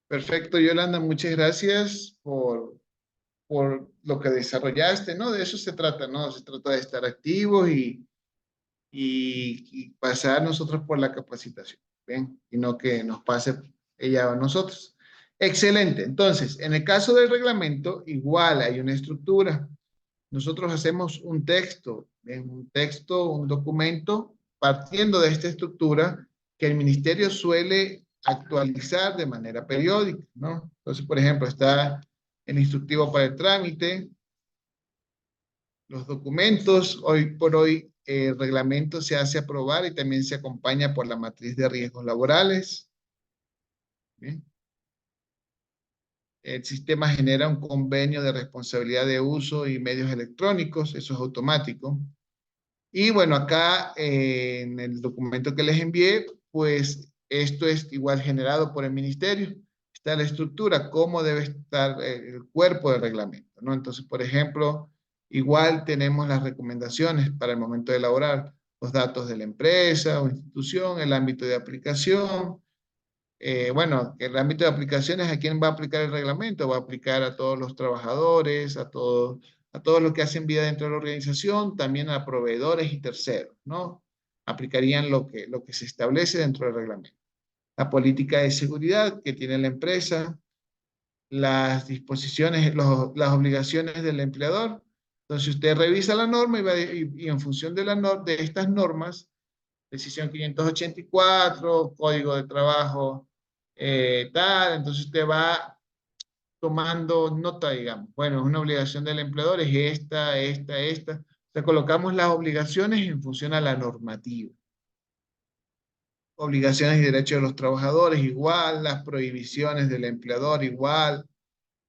Perfecto, Yolanda, muchas gracias por lo que desarrollaste, ¿no? De eso se trata, ¿no? Se trata de estar activos y pasar nosotros por la capacitación, ¿bien? Y no que nos pase ella a nosotros. Excelente. Entonces, en el caso del reglamento, igual hay una estructura. Nosotros hacemos un texto, ¿bien? Un texto, un documento, partiendo de esta estructura que el ministerio suele actualizar de manera periódica, ¿no? Entonces, por ejemplo, está el instructivo para el trámite, los documentos, hoy por hoy el reglamento se hace aprobar y también se acompaña por la matriz de riesgos laborales. ¿Bien? El sistema genera un convenio de responsabilidad de uso y medios electrónicos, eso es automático. Y bueno, acá en el documento que les envié, pues esto es igual generado por el ministerio. Está la estructura, cómo debe estar el cuerpo del reglamento, ¿no? Entonces, por ejemplo, igual tenemos las recomendaciones para el momento de elaborar los datos de la empresa o institución, el ámbito de aplicación. Bueno, el ámbito de aplicación es a quién va a aplicar el reglamento, va a aplicar a todos los trabajadores, a todos los que hacen vida dentro de la organización, también a proveedores y terceros, ¿no? Aplicarían lo que se establece dentro del reglamento. La política de seguridad que tiene la empresa, las disposiciones, las obligaciones del empleador. Entonces usted revisa la norma y en función de, de estas normas, decisión 584, código de trabajo tal, entonces usted va tomando nota, digamos. Bueno, es una obligación del empleador, es esta. O sea, colocamos las obligaciones en función a la normativa. Obligaciones y derechos de los trabajadores igual, las prohibiciones del empleador igual.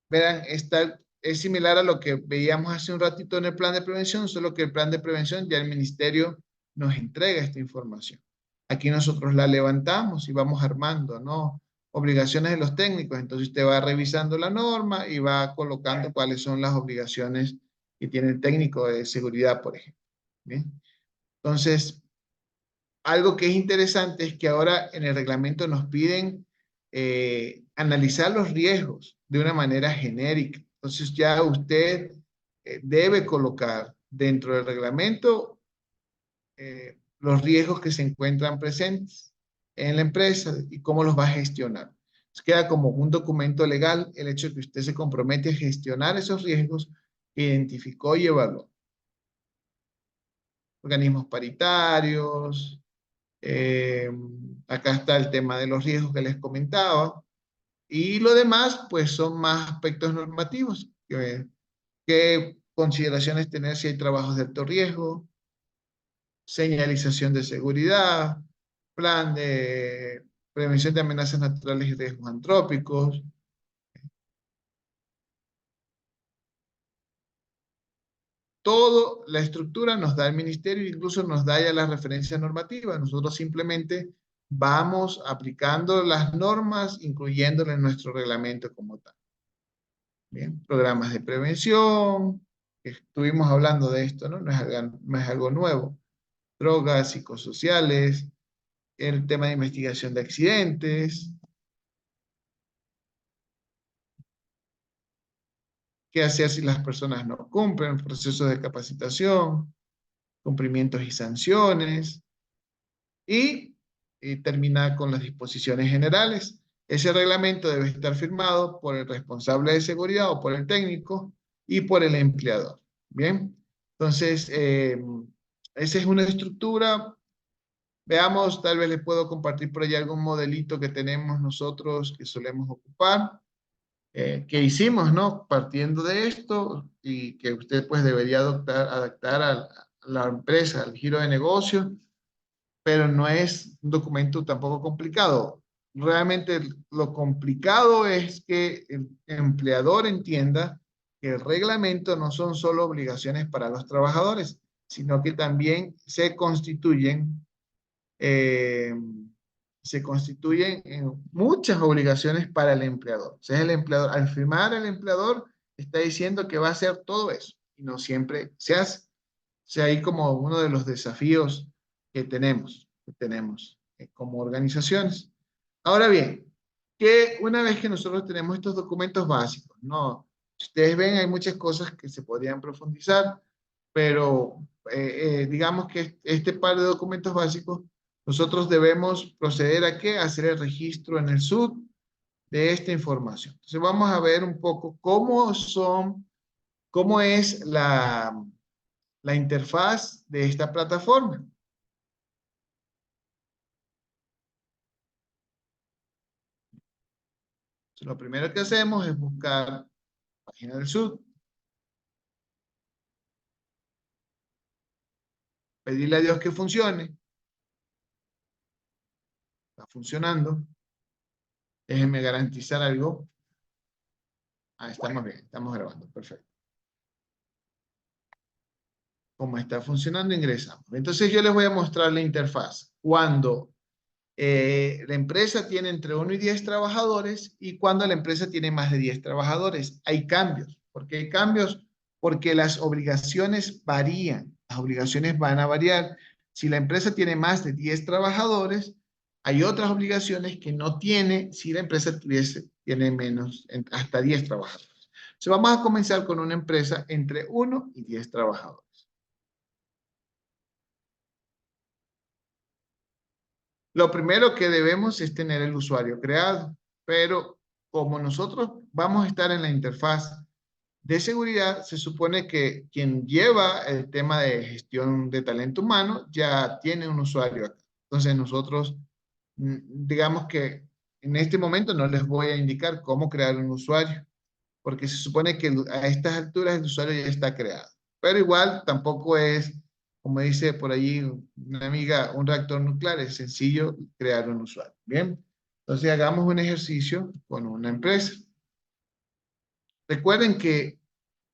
Verán, es similar a lo que veíamos hace un ratito en el plan de prevención, solo que el plan de prevención ya el ministerio nos entrega esta información. Aquí nosotros la levantamos y vamos armando, ¿no? Obligaciones de los técnicos. Entonces usted va revisando la norma y va colocando cuáles son las obligaciones que tiene el técnico de seguridad, por ejemplo. ¿Bien? Entonces, algo que es interesante es que ahora en el reglamento nos piden analizar los riesgos de una manera genérica. Entonces ya usted debe colocar dentro del reglamento los riesgos que se encuentran presentes en la empresa y cómo los va a gestionar. Queda como un documento legal el hecho de que usted se compromete a gestionar esos riesgos que identificó y evaluó. Organismos paritarios, eh, acá está el tema de los riesgos que les comentaba, y lo demás, pues son más aspectos normativos. ¿Qué consideraciones tener si hay trabajos de alto riesgo? Señalización de seguridad, plan de prevención de amenazas naturales y riesgos antrópicos. Todo la estructura nos da el ministerio, incluso nos da ya las referencias normativas. Nosotros simplemente vamos aplicando las normas, incluyéndolas en nuestro reglamento como tal. Bien, programas de prevención, que estuvimos hablando de esto, ¿no? No es algo nuevo. Drogas psicosociales, el tema de investigación de accidentes, qué hacer si las personas no cumplen, procesos de capacitación, cumplimientos y sanciones, y termina con las disposiciones generales. Ese reglamento debe estar firmado por el responsable de seguridad o por el técnico y por el empleador. Bien, entonces, esa es una estructura. Veamos, tal vez les puedo compartir por ahí algún modelito que tenemos nosotros que solemos ocupar, que hicimos, ¿no? Partiendo de esto y que usted pues debería adaptar a la empresa, al giro de negocio, pero no es un documento tampoco complicado. Realmente lo complicado es que el empleador entienda que el reglamento no son solo obligaciones para los trabajadores, sino que también eh, se constituyen en muchas obligaciones para el empleador. O sea, el empleador, al firmar el empleador, está diciendo que va a hacer todo eso y no siempre se hace. O sea, ahí como uno de los desafíos que tenemos como organizaciones. Ahora bien, que una vez que nosotros tenemos estos documentos básicos, ¿no? Si ustedes ven, hay muchas cosas que se podrían profundizar, pero digamos que este par de documentos básicos, nosotros debemos proceder a qué? A hacer el registro en el SUD de esta información. Entonces vamos a ver un poco cómo es la interfaz de esta plataforma. Entonces, lo primero que hacemos es buscar la página del SUD, pedirle a Dios que funcione. Está funcionando. Déjenme garantizar algo. Ah, estamos bien, estamos grabando, perfecto. Como está funcionando, ingresamos. Entonces yo les voy a mostrar la interfaz. Cuando la empresa tiene entre 1 y 10 trabajadores y cuando la empresa tiene más de 10 trabajadores. Hay cambios. ¿Por qué hay cambios? Porque las obligaciones varían. Las obligaciones van a variar. Si la empresa tiene más de 10 trabajadores, hay otras obligaciones que no tiene si la empresa tiene menos, hasta 10 trabajadores. Entonces vamos a comenzar con una empresa entre 1 y 10 trabajadores. Lo primero que debemos es tener el usuario creado, pero como nosotros vamos a estar en la interfaz de seguridad, se supone que quien lleva el tema de gestión de talento humano ya tiene un usuario acá. Entonces nosotros, digamos que en este momento no les voy a indicar cómo crear un usuario, porque se supone que a estas alturas el usuario ya está creado. Pero igual tampoco es, como dice por allí una amiga, un reactor nuclear, es sencillo crear un usuario. Bien, entonces hagamos un ejercicio con una empresa. Recuerden que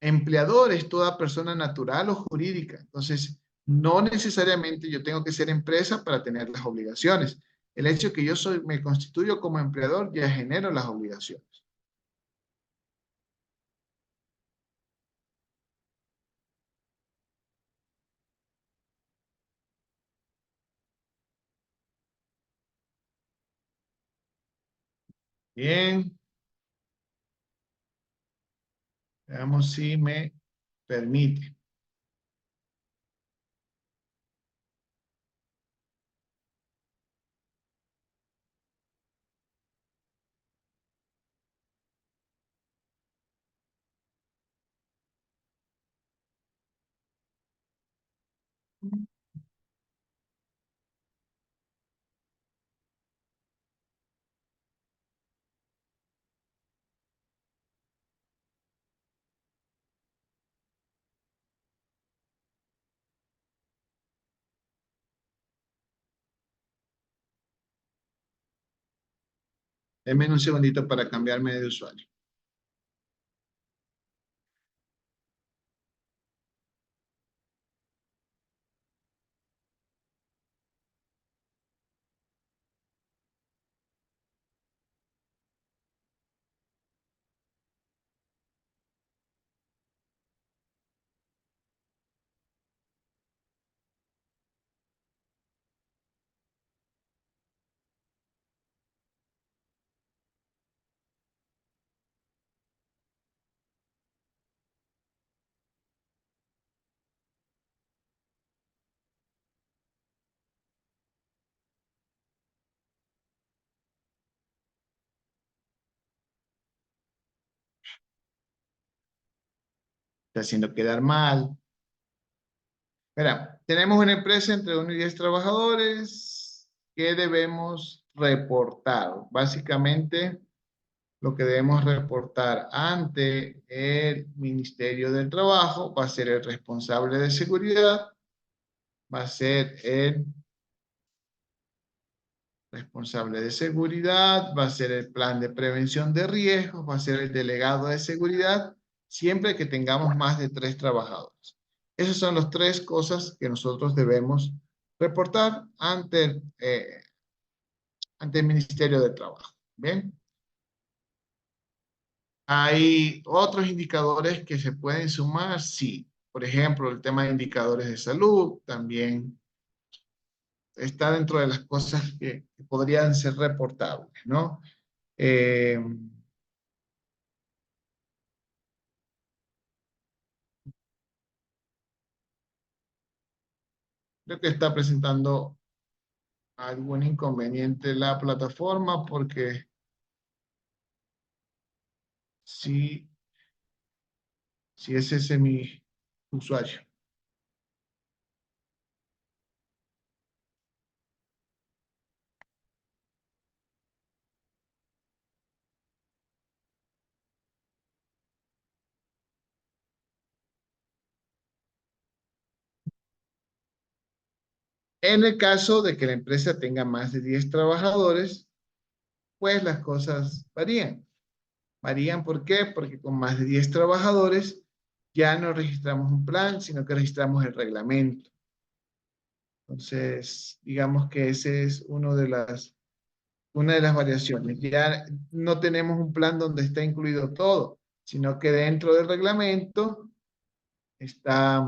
empleador es toda persona natural o jurídica, entonces no necesariamente yo tengo que ser empresa para tener las obligaciones. El hecho de que me constituyo como empleador ya genero las obligaciones. Bien, veamos si me permite. Denme un segundito para cambiarme de usuario. Está haciendo quedar mal. Mira, tenemos una empresa entre 1 y 10 trabajadores que debemos reportar. Básicamente, lo que debemos reportar ante el Ministerio del Trabajo va a ser el responsable de seguridad, va a ser el responsable de seguridad, va a ser el plan de prevención de riesgos, va a ser el delegado de seguridad, siempre que tengamos más de 3 trabajadores. Esas son las 3 cosas que nosotros debemos reportar ante el Ministerio del Trabajo. ¿Bien? ¿Hay otros indicadores que se pueden sumar? Sí. Por ejemplo, el tema de indicadores de salud también está dentro de las cosas que podrían ser reportables, ¿no? Eh, Creo que está presentando algún inconveniente la plataforma porque sí, sí es ese mi usuario. En el caso de que la empresa tenga más de 10 trabajadores, pues las cosas varían. Varían, ¿por qué? Porque con más de 10 trabajadores ya no registramos un plan, sino que registramos el reglamento. Entonces, digamos que ese es una de las variaciones. Ya no tenemos un plan donde está incluido todo, sino que dentro del reglamento está,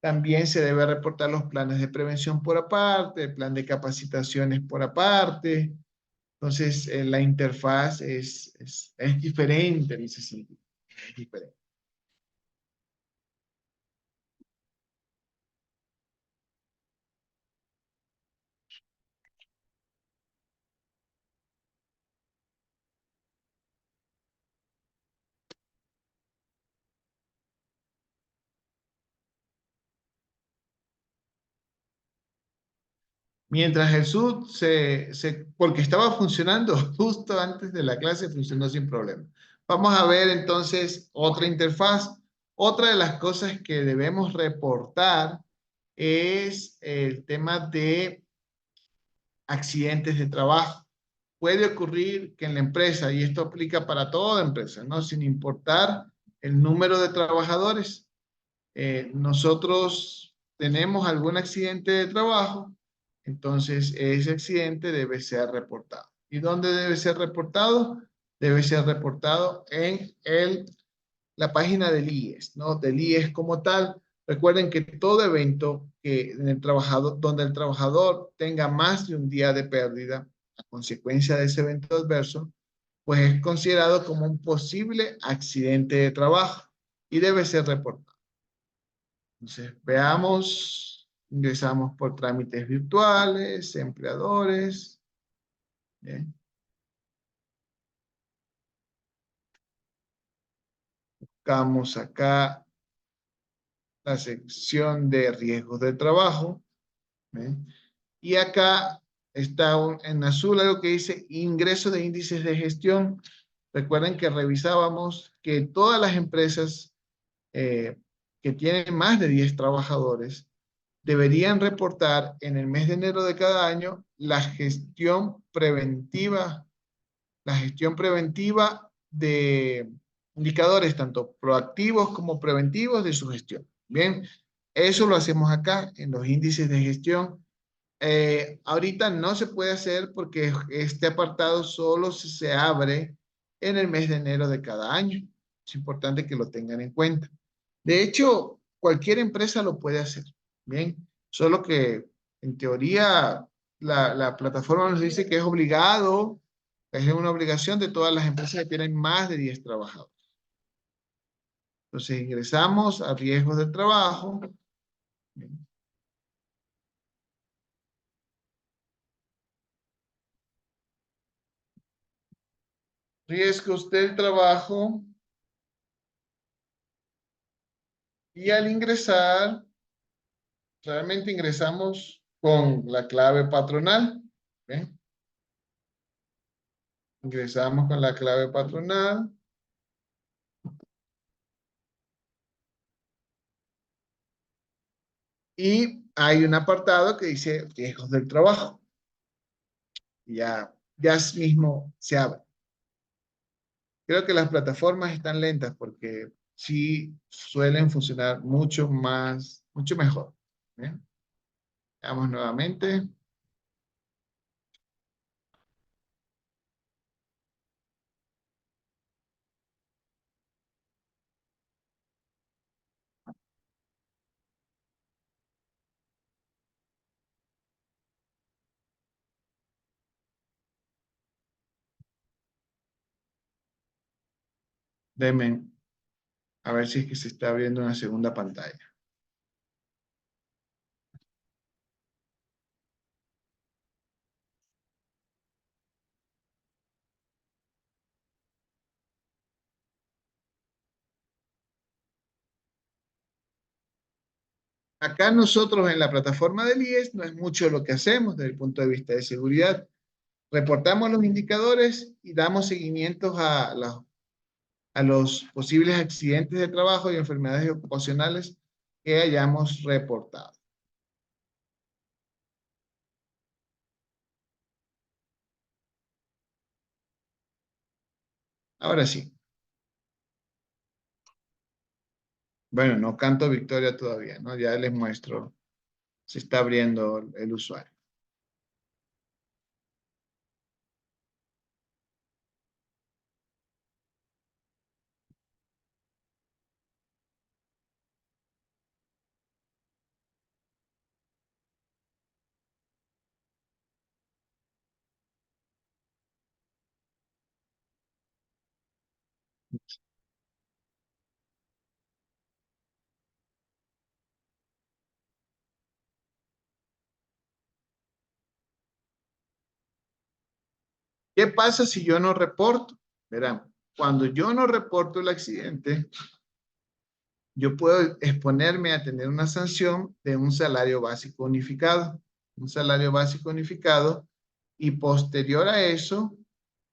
también se debe reportar los planes de prevención por aparte, el plan de capacitaciones por aparte. Entonces, la interfaz es diferente en ese sentido. Es diferente. Mientras el SUD porque estaba funcionando justo antes de la clase, funcionó sin problema. Vamos a ver entonces otra interfaz. Otra de las cosas que debemos reportar es el tema de accidentes de trabajo. Puede ocurrir que en la empresa, y esto aplica para toda empresa, ¿no? Sin importar el número de trabajadores, nosotros tenemos algún accidente de trabajo, entonces ese accidente debe ser reportado. ¿Y dónde debe ser reportado? Debe ser reportado en la página del IES, ¿no? Del IES como tal. Recuerden que todo evento donde el trabajador tenga más de un día de pérdida a consecuencia de ese evento adverso, pues es considerado como un posible accidente de trabajo y debe ser reportado. Entonces, veamos, ingresamos por trámites virtuales, empleadores. Bien. Buscamos acá la sección de riesgos de trabajo. Bien. Y acá está en azul algo que dice ingreso de índices de gestión. Recuerden que revisábamos que todas las empresas que tienen más de 10 trabajadores deberían reportar en el mes de enero de cada año la gestión preventiva la gestión preventiva de indicadores tanto proactivos como preventivos de su gestión. Bien, eso lo hacemos acá en los índices de gestión. Ahorita no se puede hacer porque este apartado solo se abre en el mes de enero de cada año. Es importante que lo tengan en cuenta. De hecho, cualquier empresa lo puede hacer. Bien, solo que en teoría la plataforma nos dice que es obligado, es una obligación de todas las empresas que tienen más de 10 trabajadores. Entonces ingresamos a riesgos del trabajo. Bien. Riesgos del trabajo. Y al ingresar, realmente ingresamos con la clave patronal. ¿Ven? Ingresamos con la clave patronal. Y hay un apartado que dice riesgos del trabajo. Ya mismo se abre. Creo que las plataformas están lentas porque sí suelen funcionar mucho mejor. ¿Bien? Veamos nuevamente. Denme a ver si es que se está abriendo una segunda pantalla. Acá nosotros en la plataforma del IES no es mucho lo que hacemos desde el punto de vista de seguridad. Reportamos los indicadores y damos seguimientos a los posibles accidentes de trabajo y enfermedades ocupacionales que hayamos reportado. Ahora sí. Bueno, no canto victoria todavía, ¿no? Ya les muestro. Se está abriendo el usuario. ¿Qué pasa si yo no reporto? Verán, cuando yo no reporto el accidente, yo puedo exponerme a tener una sanción de un salario básico unificado. Un salario básico unificado y posterior a eso,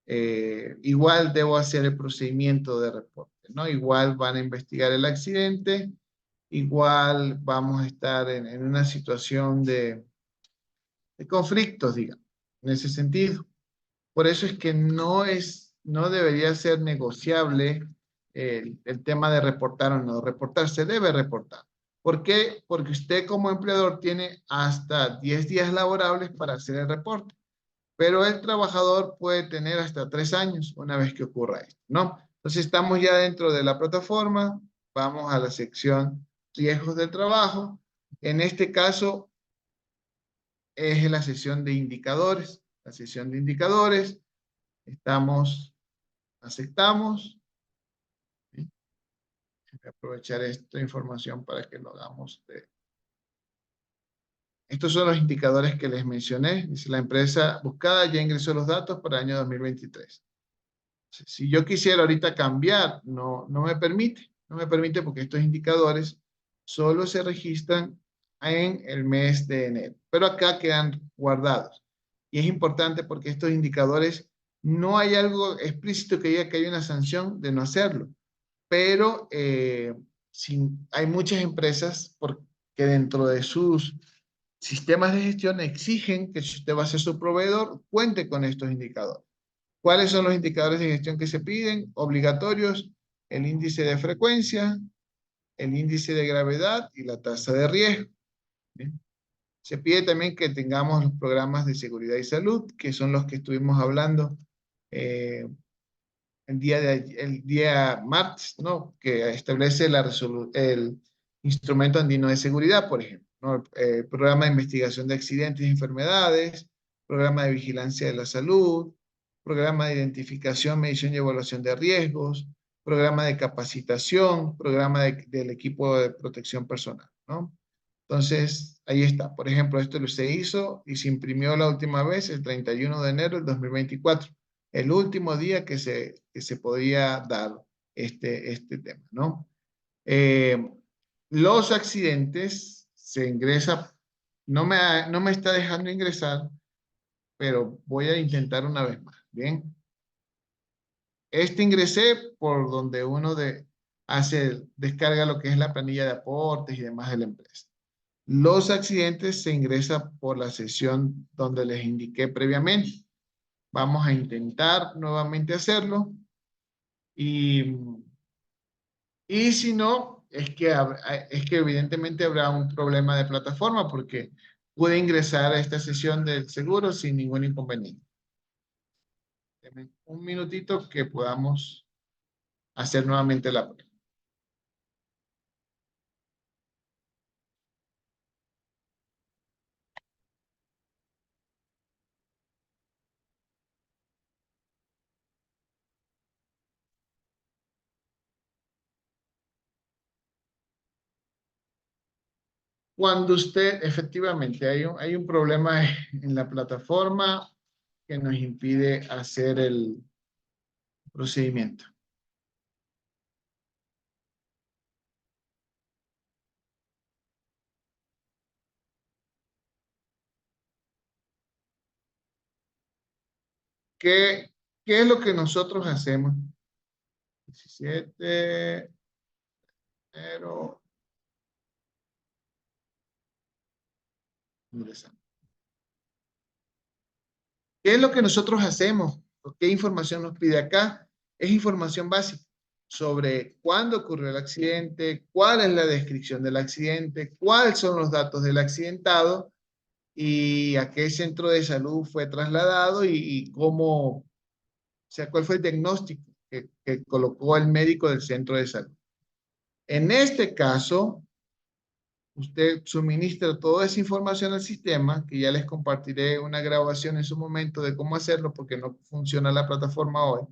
igual debo hacer el procedimiento de reporte, ¿no? Igual van a investigar el accidente, igual vamos a estar en una situación de conflictos, digamos, en ese sentido. Por eso es que no debería ser negociable el tema de reportar o no reportar. Se debe reportar. ¿Por qué? Porque usted como empleador tiene hasta 10 días laborables para hacer el reporte. Pero el trabajador puede tener hasta 3 años una vez que ocurra esto, ¿no? Entonces estamos ya dentro de la plataforma. Vamos a la sección riesgos del trabajo. En este caso es la sección de indicadores. La sección de indicadores. Aceptamos. ¿Sí? Voy a aprovechar esta información para que lo hagamos. Estos son los indicadores que les mencioné. Dice la empresa buscada ya ingresó los datos para el año 2023. Si yo quisiera ahorita cambiar, no me permite. No me permite porque estos indicadores solo se registran en el mes de enero. Pero acá quedan guardados. Y es importante porque estos indicadores no hay algo explícito que diga que hay una sanción de no hacerlo. Pero hay muchas empresas que dentro de sus sistemas de gestión exigen que si usted va a ser su proveedor, cuente con estos indicadores. ¿Cuáles son los indicadores de gestión que se piden? Obligatorios, el índice de frecuencia, el índice de gravedad y la tasa de riesgo. ¿Bien? Se pide también que tengamos los programas de seguridad y salud, que son los que estuvimos hablando el día martes, ¿no? Que establece el instrumento andino de seguridad, por ejemplo, ¿no? El programa de investigación de accidentes y enfermedades, programa de vigilancia de la salud, programa de identificación, medición y evaluación de riesgos, programa de capacitación, programa del equipo de protección personal, ¿no? Entonces, ahí está. Por ejemplo, esto se hizo y se imprimió la última vez el 31 de enero del 2024, el último día que se podía dar este tema, ¿no? Los accidentes se ingresa, no me está dejando ingresar, pero voy a intentar una vez más, ¿bien? Ingresé por donde uno descarga lo que es la planilla de aportes y demás de la empresa. Los accidentes se ingresa por la sesión donde les indiqué previamente. Vamos a intentar nuevamente hacerlo. Y si no, es que evidentemente habrá un problema de plataforma porque pude ingresar a esta sesión del seguro sin ningún inconveniente. Deme un minutito que podamos hacer nuevamente la prueba. Cuando usted, efectivamente, hay un problema en la plataforma que nos impide hacer el procedimiento. ¿Qué es lo que nosotros hacemos? 17 enero. Ingresamos. ¿Qué es lo que nosotros hacemos? ¿Qué información nos pide acá? Es información básica sobre cuándo ocurrió el accidente, cuál es la descripción del accidente, cuáles son los datos del accidentado y a qué centro de salud fue trasladado y cómo, o sea, cuál fue el diagnóstico que colocó el médico del centro de salud. En este caso, usted suministra toda esa información al sistema, que ya les compartiré una grabación en su momento de cómo hacerlo, porque no funciona la plataforma hoy,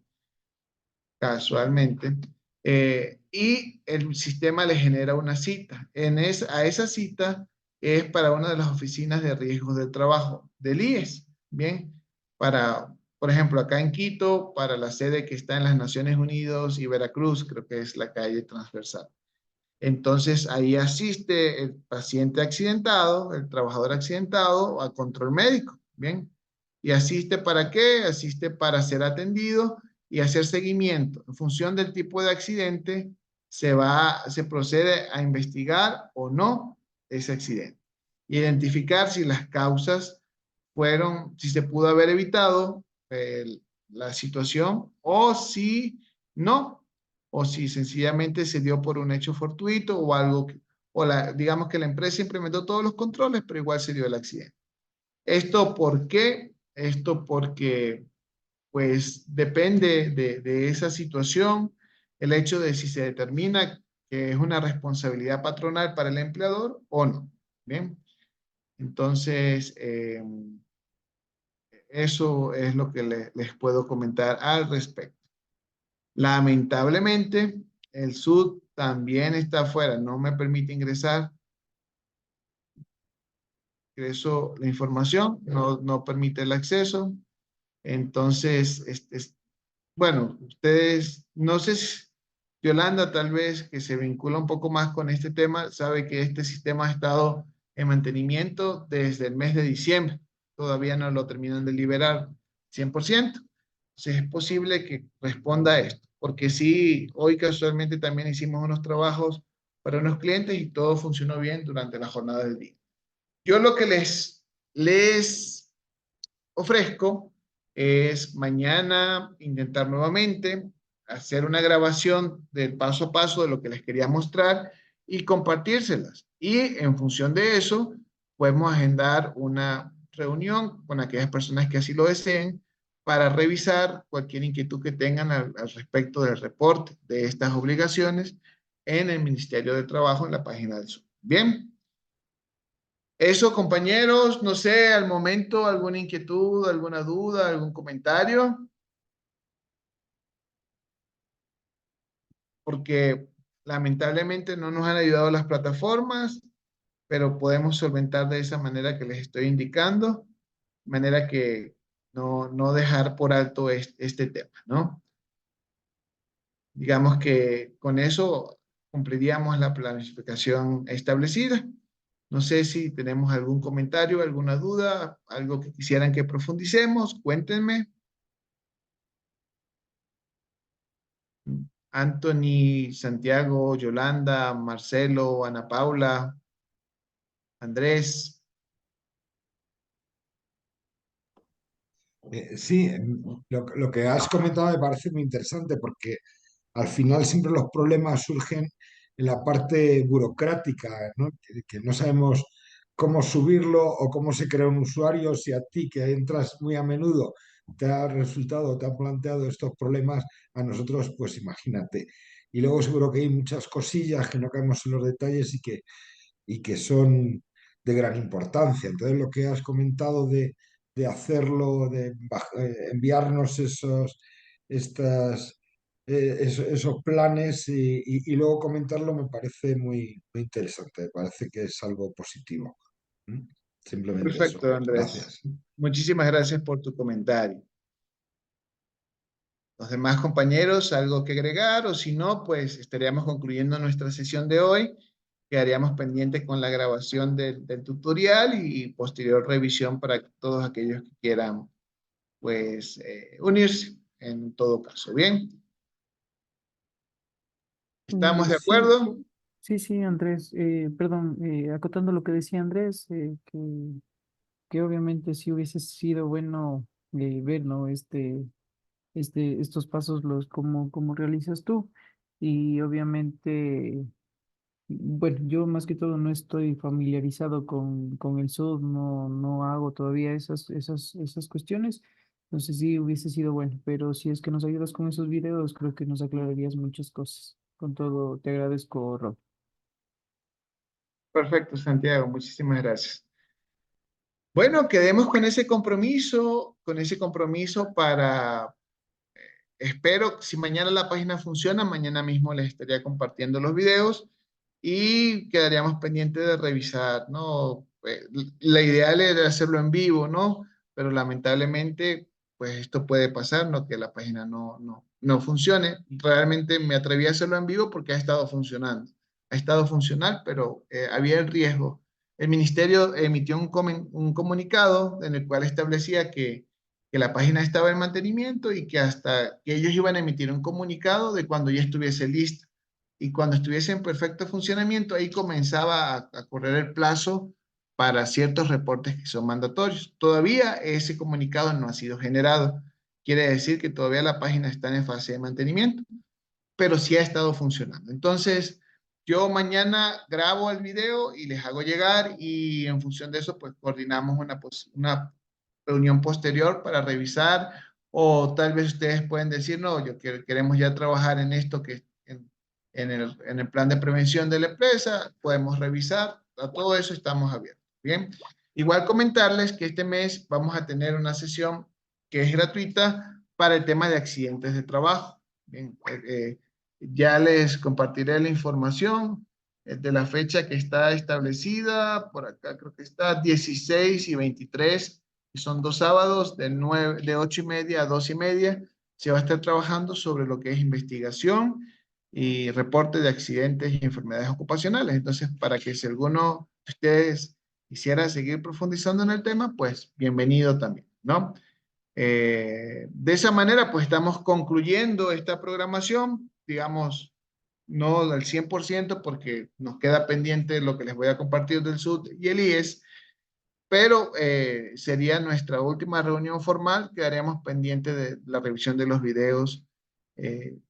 casualmente, y el sistema le genera una cita. A esa cita es para una de las oficinas de riesgos del trabajo del IES, ¿bien? Por ejemplo, acá en Quito, para la sede que está en las Naciones Unidas y Veracruz, creo que es la calle transversal. Entonces ahí asiste el paciente accidentado, el trabajador accidentado a control médico, ¿bien? ¿Y asiste para qué? Asiste para ser atendido y hacer seguimiento. En función del tipo de accidente, se procede a investigar o no ese accidente. Identificar si las causas si se pudo haber evitado la situación o si no, o si sencillamente se dio por un hecho fortuito o algo, digamos que la empresa implementó todos los controles, pero igual se dio el accidente. ¿Esto por qué? Esto porque, pues, depende de esa situación, el hecho de si se determina que es una responsabilidad patronal para el empleador o no. Bien, entonces, eso es lo que les puedo comentar al respecto. Lamentablemente, el SUD también está afuera, no me permite ingresar. Ingreso la información, no permite el acceso. Entonces, bueno, ustedes, no sé si Yolanda tal vez que se vincula un poco más con este tema, sabe que este sistema ha estado en mantenimiento desde el mes de diciembre. Todavía no lo terminan de liberar 100%. Entonces es posible que responda a esto, porque sí, hoy casualmente también hicimos unos trabajos para unos clientes y todo funcionó bien durante la jornada del día. Yo lo que les ofrezco es mañana intentar nuevamente hacer una grabación del paso a paso de lo que les quería mostrar y compartírselas. Y en función de eso, podemos agendar una reunión con aquellas personas que así lo deseen para revisar cualquier inquietud que tengan al respecto del reporte de estas obligaciones en el Ministerio de Trabajo en la página del SUB. Bien. Eso, compañeros, no sé, al momento, alguna inquietud, alguna duda, algún comentario, porque lamentablemente no nos han ayudado las plataformas, pero podemos solventar de esa manera que les estoy indicando, de manera que no dejar por alto este tema, ¿no? Digamos que con eso cumpliríamos la planificación establecida. No sé si tenemos algún comentario, alguna duda, algo que quisieran que profundicemos, cuéntenme. Anthony, Santiago, Yolanda, Marcelo, Ana Paula, Andrés. Sí, lo que has comentado me parece muy interesante porque al final siempre los problemas surgen en la parte burocrática, ¿no? Que no sabemos cómo subirlo o cómo se crea un usuario. Si a ti, que entras muy a menudo, te ha resultado, te han planteado estos problemas, a nosotros, pues imagínate. Y luego seguro que hay muchas cosillas que no caemos en los detalles y que son de gran importancia. Entonces, lo que has comentado de hacerlo, enviarnos esos planes y luego comentarlo me parece muy interesante, me parece que es algo positivo. ¿Mm? Simplemente eso. Perfecto, Andrés. Gracias. Muchísimas gracias por tu comentario. Los demás compañeros, ¿algo que agregar? O si no, pues estaríamos concluyendo nuestra sesión de hoy. Quedaríamos pendientes con la grabación del tutorial y posterior revisión para todos aquellos que quieran, pues, unirse en todo caso. Bien, ¿estamos de Sí, acuerdo? sí, Andrés, perdón, acotando lo que decía Andrés, que obviamente sí hubiese sido bueno ver, ¿no? Estos pasos, cómo realizas tú. Y obviamente, bueno, yo más que todo no estoy familiarizado con el SUD, no hago todavía esas cuestiones. Entonces sí hubiese sido bueno, pero si es que nos ayudas con esos videos, creo que nos aclararías muchas cosas. Con todo, te agradezco, Rob. Perfecto, Santiago, muchísimas gracias. Bueno, quedemos con ese compromiso para, espero, si mañana la página funciona, mañana mismo les estaría compartiendo los videos y quedaríamos pendientes de revisar, ¿no? La ideal era hacerlo en vivo, ¿no? Pero lamentablemente, pues esto puede pasar, ¿no? Que la página no funcione. Realmente me atreví a hacerlo en vivo porque ha estado funcionando. Ha estado funcional, pero había el riesgo. El ministerio emitió un comunicado en el cual establecía que la página estaba en mantenimiento y que hasta que ellos iban a emitir un comunicado de cuando ya estuviese lista. Y cuando estuviese en perfecto funcionamiento, ahí comenzaba a correr el plazo para ciertos reportes que son mandatorios. Todavía ese comunicado no ha sido generado. Quiere decir que todavía la página está en fase de mantenimiento, pero sí ha estado funcionando. Entonces, yo mañana grabo el video y les hago llegar y en función de eso, pues coordinamos una reunión posterior para revisar o tal vez ustedes pueden decir, no, queremos ya trabajar en esto que en el plan de prevención de la empresa, podemos revisar, a todo eso estamos abiertos. Bien, igual comentarles que este mes vamos a tener una sesión que es gratuita para el tema de accidentes de trabajo. Bien, ya les compartiré la información de la fecha que está establecida. Por acá creo que está 16 y 23, que son 2 sábados de 8:30 a 2:30. Se va a estar trabajando sobre lo que es investigación y reporte de accidentes y enfermedades ocupacionales. Entonces, para que si alguno de ustedes quisiera seguir profundizando en el tema, pues bienvenido también, ¿no? De esa manera, pues estamos concluyendo esta programación, digamos, no al 100% porque nos queda pendiente lo que les voy a compartir del SUD y el IES, pero sería nuestra última reunión formal. Quedaríamos pendientes de la revisión de los videos,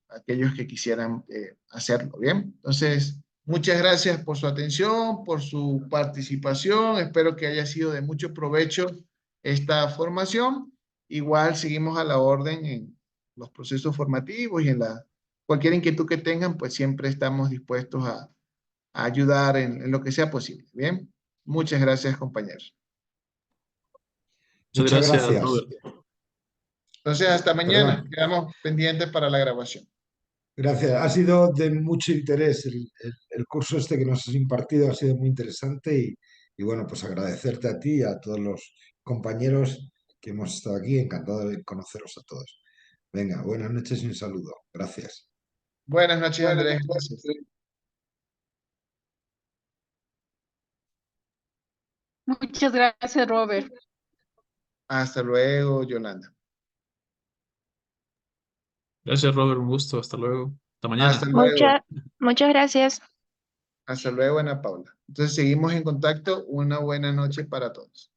aquellos que quisieran hacerlo, ¿bien? Entonces, muchas gracias por su atención, por su participación. Espero que haya sido de mucho provecho esta formación. Igual seguimos a la orden en los procesos formativos y en cualquier inquietud que tengan, pues siempre estamos dispuestos a ayudar en lo que sea posible, ¿bien? Muchas gracias, compañeros. Muchas Muchas gracias, gracias. Robert. Entonces, hasta mañana. Perdón. Quedamos pendientes para la grabación. Gracias. Ha sido de mucho interés el curso este que nos has impartido, ha sido muy interesante y bueno, pues agradecerte a ti y a todos los compañeros que hemos estado aquí. Encantado de conoceros a todos. Venga, buenas noches y un saludo. Gracias. Buenas noches, Andrés. Gracias. Muchas gracias, Robert. Hasta luego, Yolanda. Gracias, Robert. Un gusto. Hasta luego. Hasta mañana. Hasta luego. Muchas gracias. Hasta luego, Ana Paula. Entonces, seguimos en contacto. Una buena noche para todos.